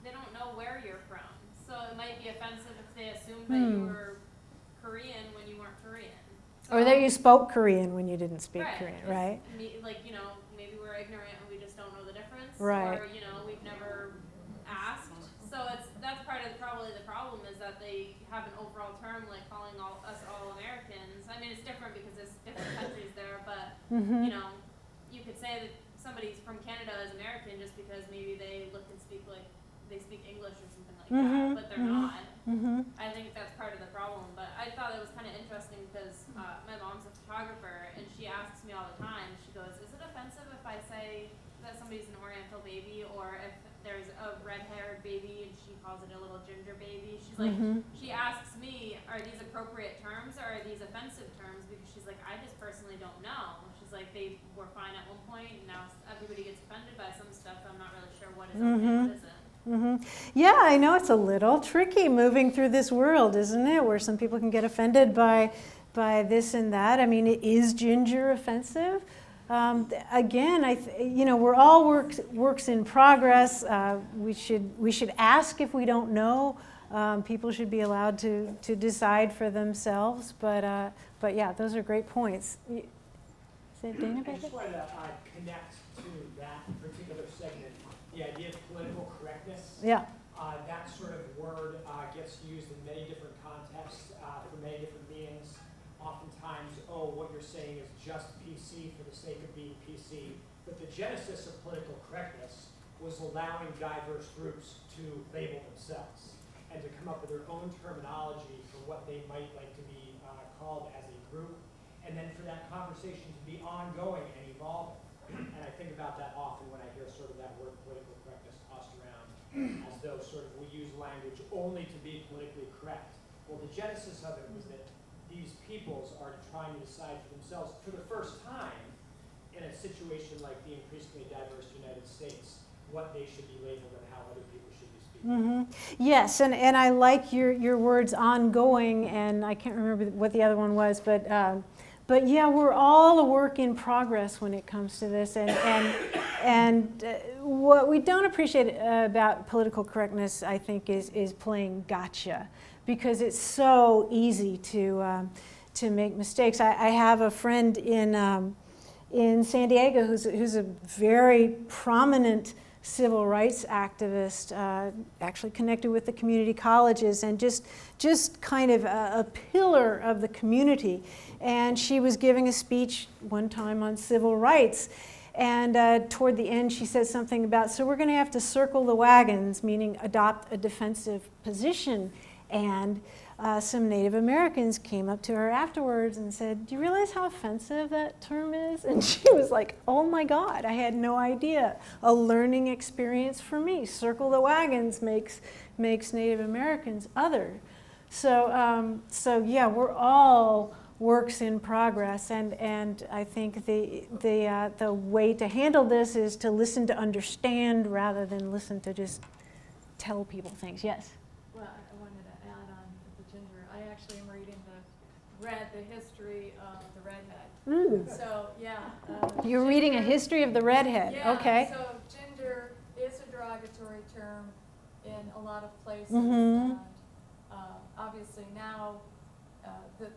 they don't know where you're from. So it might be offensive if they assumed that you were Korean when you weren't Korean. So, Or that you spoke Korean when you didn't speak Korean, right? Like, you know, maybe we're ignorant and we just don't know the difference. Right. Or, you know, we've never asked. So that's part of probably the problem is that they have an overall term like calling us all Americans. I mean, it's different because there's different countries there, but you know, you could say that somebody's from Canada is American just because maybe they look and speak like they speak English or something like that, but they're not. I think that's part of the problem. But I thought it was kind of interesting because my mom's a photographer and she asks me all the time. She goes, "Is it offensive if I say that somebody's an Oriental baby, or if there's a red-haired baby and she calls it a little ginger baby?" She's like, she asks me, "Are these appropriate terms or are these offensive terms?" Because she's like, "I just personally don't know." She's like, "They were fine at one point, and now everybody gets offended by some stuff. I'm not really sure what is okay, what isn't." Yeah, I know it's a little tricky moving through this world, isn't it? Where some people can get offended by this and that. I mean, is ginger offensive? Again, we're all works in progress. We should ask if we don't know. People should be allowed to decide for themselves. But yeah, those are great points. Is it Dana back I just wanted to connect to that particular segment, the idea of political correctness. Yeah. That sort of word gets used in many different contexts for many different meanings. Oftentimes, what you're saying is just PC for the sake of being PC. But the genesis of political correctness was allowing diverse groups to label themselves. and to come up with their own terminology for what they might like to be called as a group, and then for that conversation to be ongoing and evolving. And I think about that often when I hear sort of that word political correctness tossed around as though sort of we use language only to be politically correct. Well, the genesis of it was that these peoples are trying to decide for themselves for the first time in a situation like the increasingly diverse United States what they should be labeled and how other people should be speaking. Yes, and I like your words ongoing, and I can't remember what the other one was, but yeah, we're all a work in progress when it comes to this, and what we don't appreciate about political correctness, I think, is playing gotcha, because it's so easy to make mistakes. I have a friend in San Diego who's a very prominent civil rights activist, actually connected with the community colleges, and just kind of a pillar of the community. And she was giving a speech one time on civil rights, and toward the end she said something about, so we're going to have to circle the wagons, meaning adopt a defensive position. And some Native Americans came up to her afterwards and said, do you realize how offensive that term is? And she was like, oh my God, I had no idea. A learning experience for me. Circle the wagons makes Native Americans other. So yeah, we're all works in progress, and I think the way to handle this is to listen to understand rather than listen to just tell people things. Yes? Well, I wanted to add on the ginger. I actually am reading the history of the redhead. So yeah. You're reading a history of the redhead. Yeah, okay. So ginger is a derogatory term in a lot of places. Mm-hmm. And obviously now the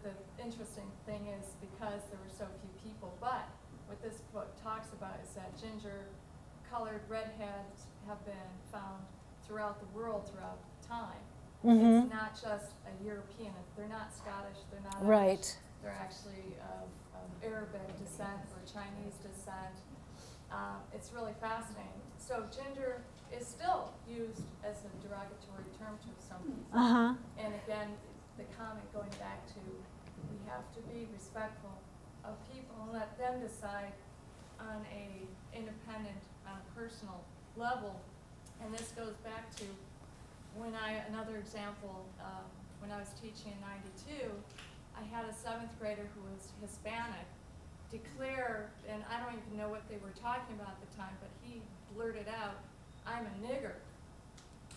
interesting thing is because there were so few people, but what this book talks about is that ginger-colored redheads have been found throughout the world throughout time. Mm-hmm. It's not just a European, they're not Scottish, they're not right. Irish, they're actually of Arabic descent or Chinese descent. It's really fascinating. So ginger is still used as a derogatory term to some people. Uh-huh. And again, the comment going back to we have to be respectful of people and let them decide on a independent, on a personal level. And this goes back to another example, when I was teaching in '92, I had a 7th grader who was Hispanic declare, and I don't even know what they were talking about at the time, but he blurted out, I'm a nigger.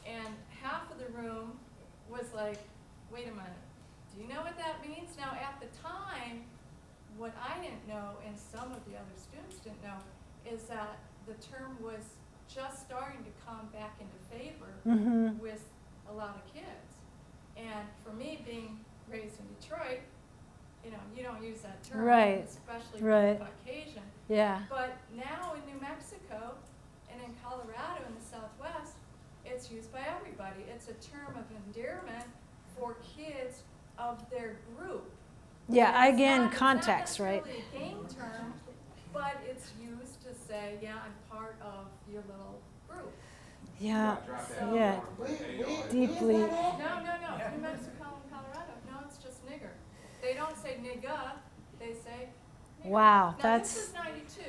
And half of the room was like, wait a minute, do you know what that means? Now at the time, what I didn't know, and some of the other students didn't know, is that the term was just starting to come back into favor mm-hmm. with a lot of kids. And for me, being raised in Detroit, you don't use that term, right. especially right. for Caucasian. Yeah. But now in New Mexico and in Colorado in the Southwest, it's used by everybody. It's a term of endearment for kids of their group. Yeah, and again, context, right? It's not necessarily a gang term, but it's used to say, yeah, I'm part of your little group. Yeah, So, yeah, deeply. No, New Mexico and Colorado. No, it's just nigger. They don't say nigga, they say nigger. Wow, now, that's. this is '92.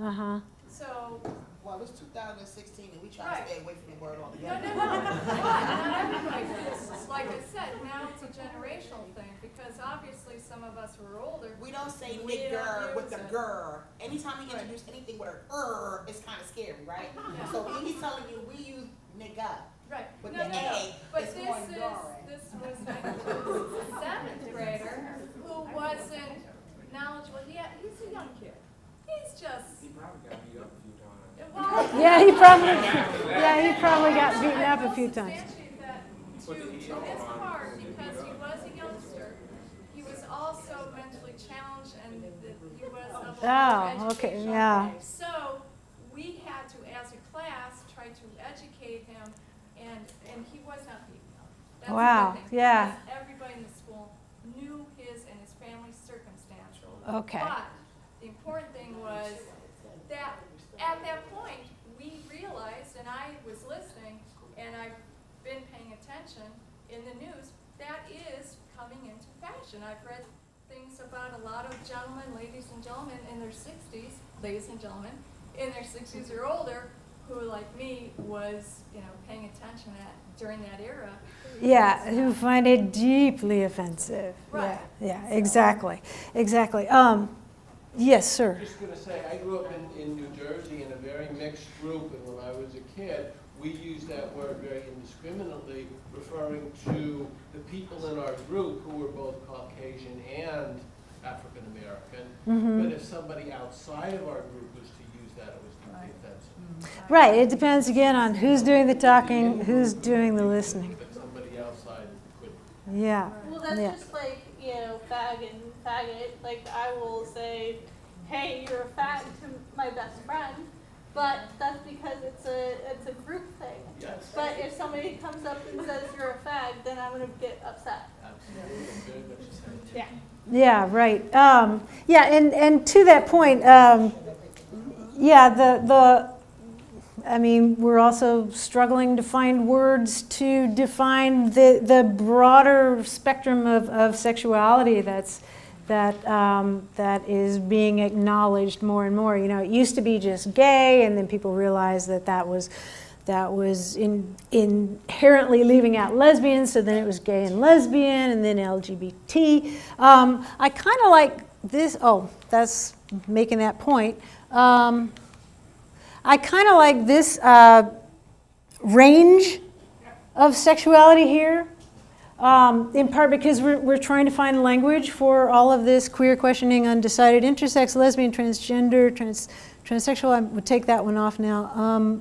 Uh-huh. So. Well, it's 2016 and we try to stay away from the word altogether. No. Not everybody does. Like I said, now it's a generational thing because obviously some of us who are older. We don't say nigger with the ger. Anytime we introduce anything with a it's kind of scary, right? Yeah. So when he's telling you we use nigga with the A, but it's this more was enduring. a 7th grader who wasn't knowledgeable. He's a young kid. He's just. He probably got beat up a few times. Well, Yeah, he probably got beaten up a few times. To his part, because he was a youngster, he was also mentally challenged and he was of Oh, okay, yeah. So we had to, as a class, try to educate him, and he was not beaten up. That's Wow, the good thing, yeah. because everybody in the school knew his and his family's circumstantial. Okay. But the important thing was that at that point, we realized, and I was listening, and I've been paying attention, and I've read things about a lot of gentlemen, ladies and gentlemen in their 60s, ladies and gentlemen, in their 60s or older, who, like me, was, paying attention during that era. Yeah, who find it deeply offensive. Right. Yeah, exactly. Yes, sir. I'm just going to say, I grew up in New Jersey in a very mixed group, and when I was a kid, we used that word very indiscriminately, referring to the people in our group who were both Caucasian and African American. Mm-hmm. But if somebody outside of our group was to use that, it was deeply offensive. Right, it depends again on who's doing the talking, who's doing the listening. But somebody outside could. Yeah. Well, that's Yeah. just like, fag and faggot. Like, I will say, hey, you're a fag to my best friend, but that's because it's a group thing. Yes. But if somebody comes up and says you're a fag, then I'm going to get upset. Absolutely. Yeah. Yeah, right. And to that point, we're also struggling to find words to define the broader spectrum of sexuality that is being acknowledged more and more. It used to be just gay, and then people realized that was inherently leaving out lesbians, so then it was gay and lesbian, and then LGBT. I kind of like this, that's making that point. I kind of like this range of sexuality here, in part because we're trying to find language for all of this queer, questioning, undecided, intersex, lesbian, transgender, transsexual. I would take that one off now.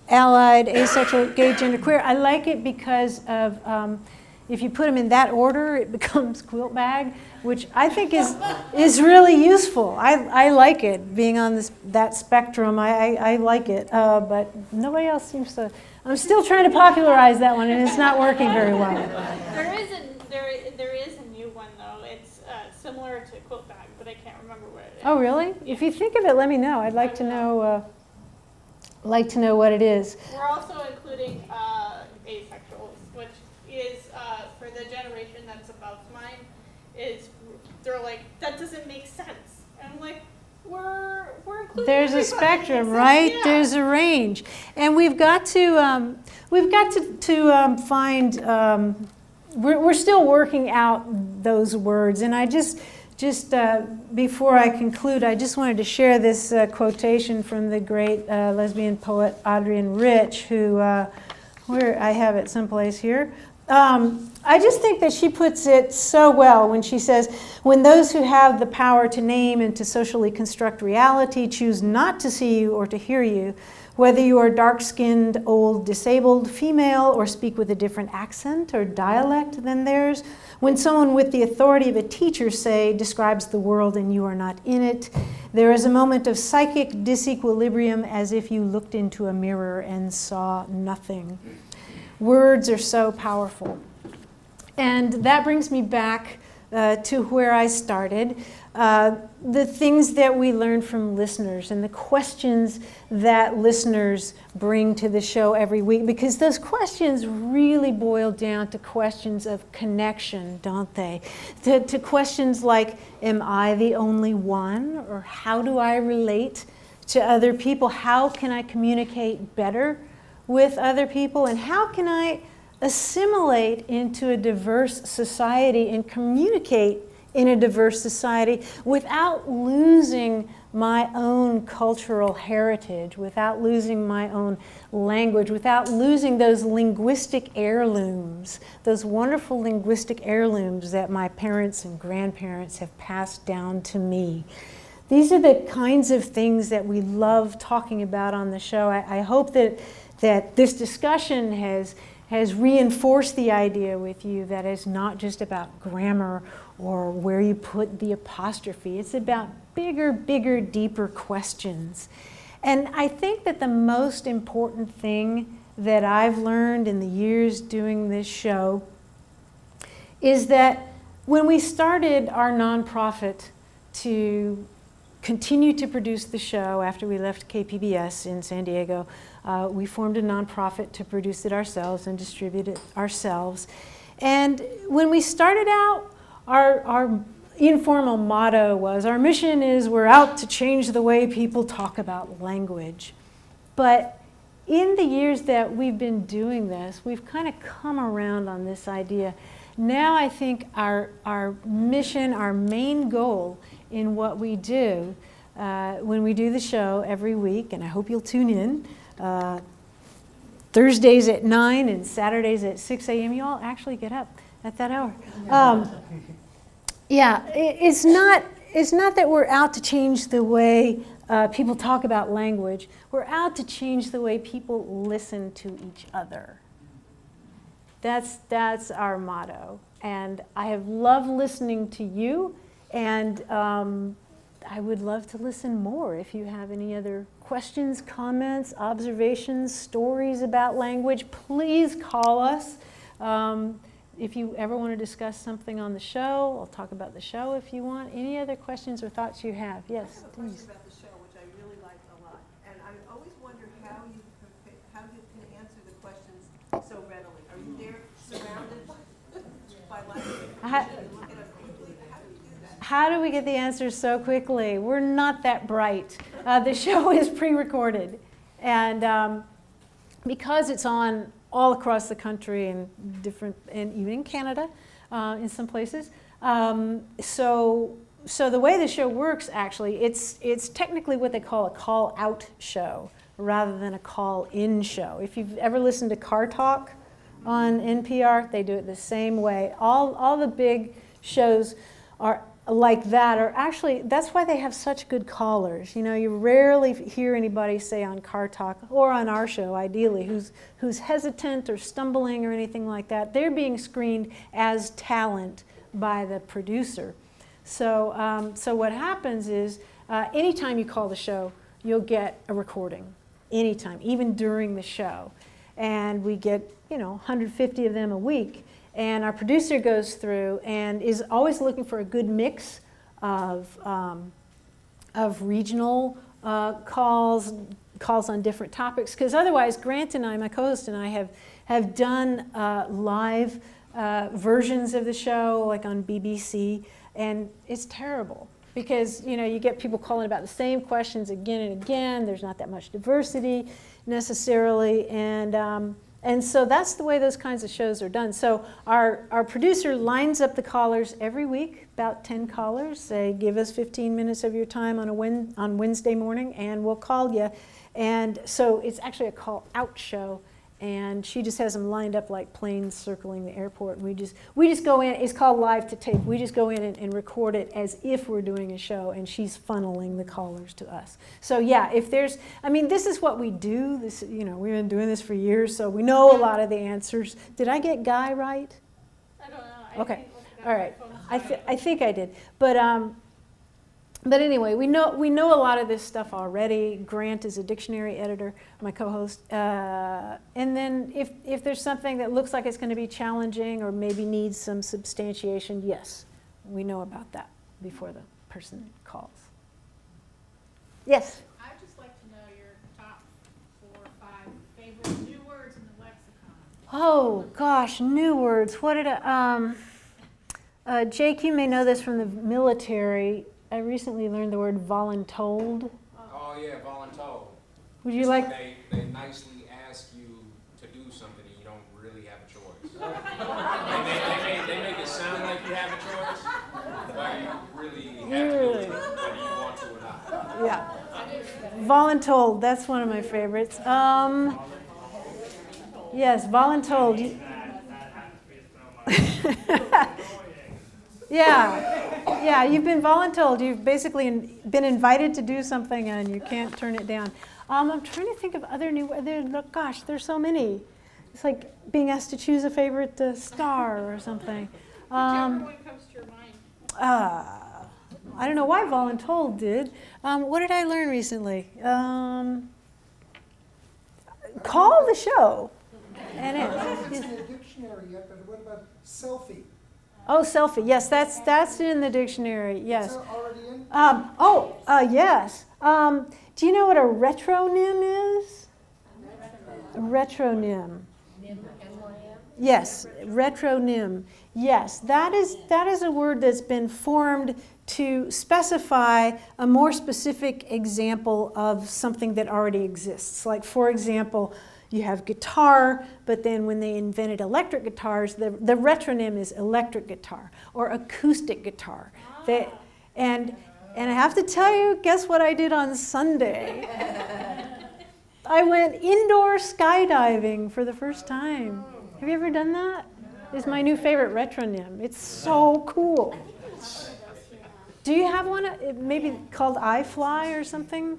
Allied, asexual, gay, gender, queer. I like it because of, if you put them in that order, it becomes quilt bag, which I think is really useful. I like it, being on that spectrum. I like it, but nobody else seems to. I'm still trying to popularize that one, and it's not working very well. There is a new one, though. It's similar to quilt bag, but I can't remember what it is. Oh, really? If you think of it, let me know. I'd like to know. Like to know what it is. We're also including asexuals, which is for the generation that's above mine. They're like, that doesn't make sense. And I'm like, we're including. There's a spectrum, right? Yeah. There's a range, and we've got to find. We're still working out those words, and I just before I conclude, I just wanted to share this quotation from the great lesbian poet Adrienne Rich, who, where I have it someplace here. I just think that she puts it so well when she says, when those who have the power to name and to socially construct reality choose not to see you or to hear you, whether you are dark-skinned, old, disabled, female, or speak with a different accent or dialect than theirs, when someone with the authority of a teacher, say, describes the world and you are not in it, there is a moment of psychic disequilibrium as if you looked into a mirror and saw nothing. Words are so powerful. And that brings me back to where I started. The things that we learn from listeners and the questions that listeners bring to the show every week, because those questions really boil down to questions of connection, don't they? To questions like, am I the only one? Or how do I relate to other people? How can I communicate better with other people? And how can I assimilate into a diverse society and communicate in a diverse society without losing my own cultural heritage, without losing my own language, without losing those linguistic heirlooms, those wonderful linguistic heirlooms that my parents and grandparents have passed down to me. These are the kinds of things that we love talking about on the show. I hope that this discussion has reinforced the idea with you that it's not just about grammar or where you put the apostrophe. It's about bigger, deeper questions. And I think that the most important thing that I've learned in the years doing this show is that when we started our nonprofit to continue to produce the show after we left KPBS in San Diego, we formed a nonprofit to produce it ourselves and distribute it ourselves. And when we started out, our informal motto was, our mission is we're out to change the way people talk about language. But in the years that we've been doing this, we've kind of come around on this idea. Now I think our mission, our main goal in what we do, when we do the show every week, and I hope you'll tune in, Thursdays at 9 and Saturdays at 6 a.m. You all actually get up at that hour. It's not that we're out to change the way people talk about language. We're out to change the way people listen to each other. That's our motto. And I have loved listening to you, and I would love to listen more. If you have any other questions, comments, observations, stories about language, please call us. If you ever want to discuss something on the show, I'll talk about the show if you want. Any other questions or thoughts you have? Yes, I have a please. question about the show, which I really liked a lot. And I always wonder how you can answer the questions so readily. Are you there surrounded by language? Look at it quickly. How do you do that? How do we get the answers so quickly? We're not that bright. The show is pre-recorded. And because it's on all across the country and even in Canada, in some places. So the way the show works, actually, it's technically what they call a call-out show rather than a call-in show. If you've ever listened to Car Talk on NPR, they do it the same way. All the big shows are like that, are actually, that's why they have such good callers. You know, you rarely hear anybody say on Car Talk, or on our show ideally, who's hesitant or stumbling or anything like that. They're being screened as talent by the producer. So what happens is, anytime you call the show, you'll get a recording. Anytime, even during the show. And we get, 150 of them a week. And our producer goes through and is always looking for a good mix of regional calls on different topics. Because otherwise, Grant and I, my co-host and I, have done live versions of the show, like on BBC, and it's terrible. Because you get people calling about the same questions again and again. There's not that much diversity necessarily, and so that's the way those kinds of shows are done. So our producer lines up the callers every week, about 10 callers. Say, give us 15 minutes of your time on Wednesday morning, and we'll call you. And so it's actually a call-out show, and she just has them lined up like planes circling the airport. And we just go in. It's called live to tape. We just go in and record it as if we're doing a show, and she's funneling the callers to us. So yeah, this is what we do. We've been doing this for years, so we know a lot of the answers. Did I get Guy right? I don't know. Okay, all right. I think I did, but anyway, we know a lot of this stuff already. Grant is a dictionary editor, my co-host. And then if there's something that looks like it's going to be challenging or maybe needs some substantiation, yes, we know about that before the person calls. Yes? I'd just like to know your top 4 or 5 favorite new words in the lexicon. Oh, gosh, new words. What did Jake, you may know this from the military. I recently learned the word voluntold. Oh yeah, voluntold. Would you like? They nicely ask you to do something and you don't really have a choice. they make it sound like you have a choice, but you really have to do it whether you want to or not. Yeah. Voluntold, that's one of my favorites. Yes, voluntold. Yeah, you've been voluntold. You've basically been invited to do something and you can't turn it down. I'm trying to think of other new words. Gosh, there's so many. It's like being asked to choose a favorite star or something. Whichever one comes to your mind. I don't know why voluntold did. What did I learn recently? Call the show. And I don't know if it's in the dictionary yet, but what about selfie? Oh, selfie. Yes, that's in the dictionary. Yes. Is that already in? Yes. Do you know what a retronym is? A retronym. Yes, retronym. Yes, that is a word that's been formed to specify a more specific example of something that already exists. Like, for example, you have guitar, but then when they invented electric guitars, the retronym is electric guitar or acoustic guitar. And I have to tell you, guess what I did on Sunday? I went indoor skydiving for the first time. Have you ever done that? It's my new favorite retronym. It's so cool. Do you have one, maybe called iFly or something?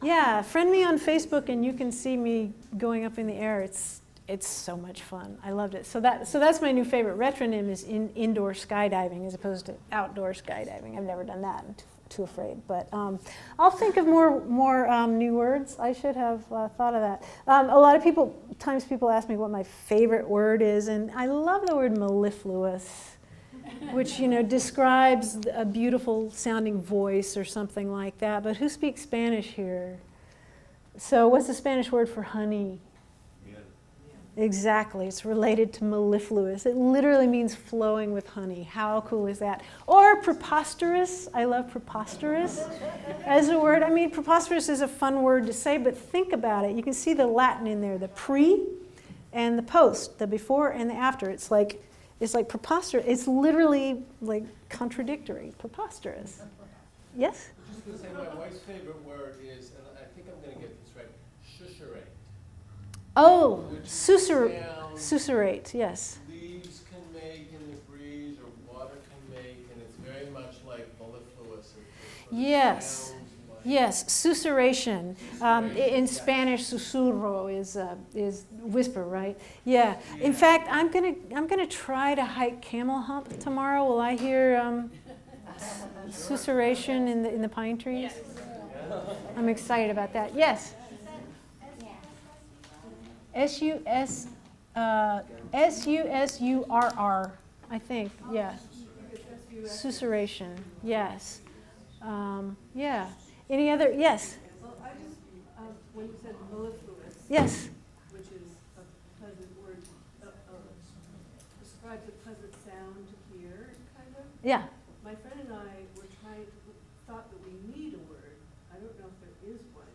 Yeah, friend me on Facebook and you can see me going up in the air. It's so much fun. I loved it. So that's my new favorite retronym is indoor skydiving as opposed to outdoor skydiving. I've never done that. I'm too afraid. But I'll think of more new words. I should have thought of that. A lot of times people ask me what my favorite word is, and I love the word mellifluous, which describes a beautiful sounding voice or something like that. But who speaks Spanish here? So what's the Spanish word for honey? Exactly, it's related to mellifluous. It literally means flowing with honey. How cool is that? Or preposterous. I love preposterous as a word. I mean, preposterous is a fun word to say, but think about it. You can see the Latin in there, the pre and the post, the before and the after. It's like preposterous. It's literally like contradictory, preposterous. Yes? I was just going to say my wife's favorite word is, and I think I'm going to get this right, shusurate. Oh, susurrate, yes. Leaves can make in the breeze, or water can make, and it's very much like mellifluous. Yes, yes, susurration. In Spanish, susurro is whisper, right? Yeah. In fact, I'm gonna try to hike camel hump tomorrow. Will I hear susurration in the pine trees? I'm excited about that. Yes. S-U-S-U-R-R, I think, yeah. Susurration, yes. Yeah. Any other, yes? Well, I just, when you said mellifluous. Yes. Which is a pleasant word, describes a pleasant sound to hear, kind of. Yeah. My friend and I thought that we need a word, I don't know if there is one,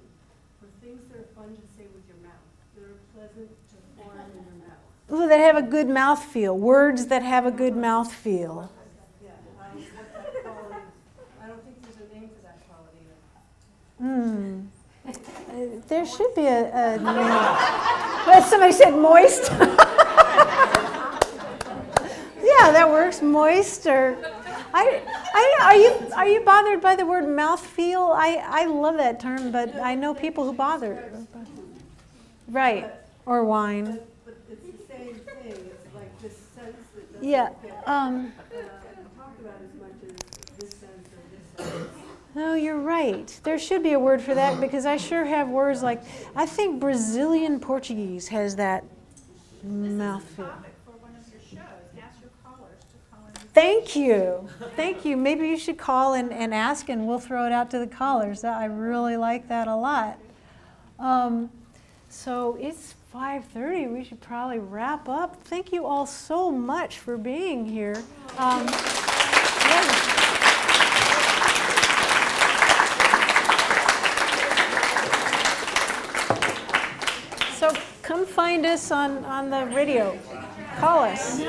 for things that are fun to say with your mouth. That are pleasant to form in your mouth. Ooh, that have a good mouth feel. Words that have a good mouth feel. Yeah, that quality. I don't think there's a name for that quality. There should be a name. Well, somebody said moist. Yeah, that works. Moist or are you bothered by the word mouth feel? I love that term, but I know people who bother. Right, or wine. But it's the same thing. It's like this sense that doesn't get talked about as much as this sense or this sense. No, you're right. There should be a word for that because I sure have words like, I think Brazilian Portuguese has that mouthfeel. Thank you. Thank you. Maybe you should call and ask and we'll throw it out to the callers. I really like that a lot. So it's 5:30. We should probably wrap up. Thank you all so much for being here. So come find us on the radio. Call us.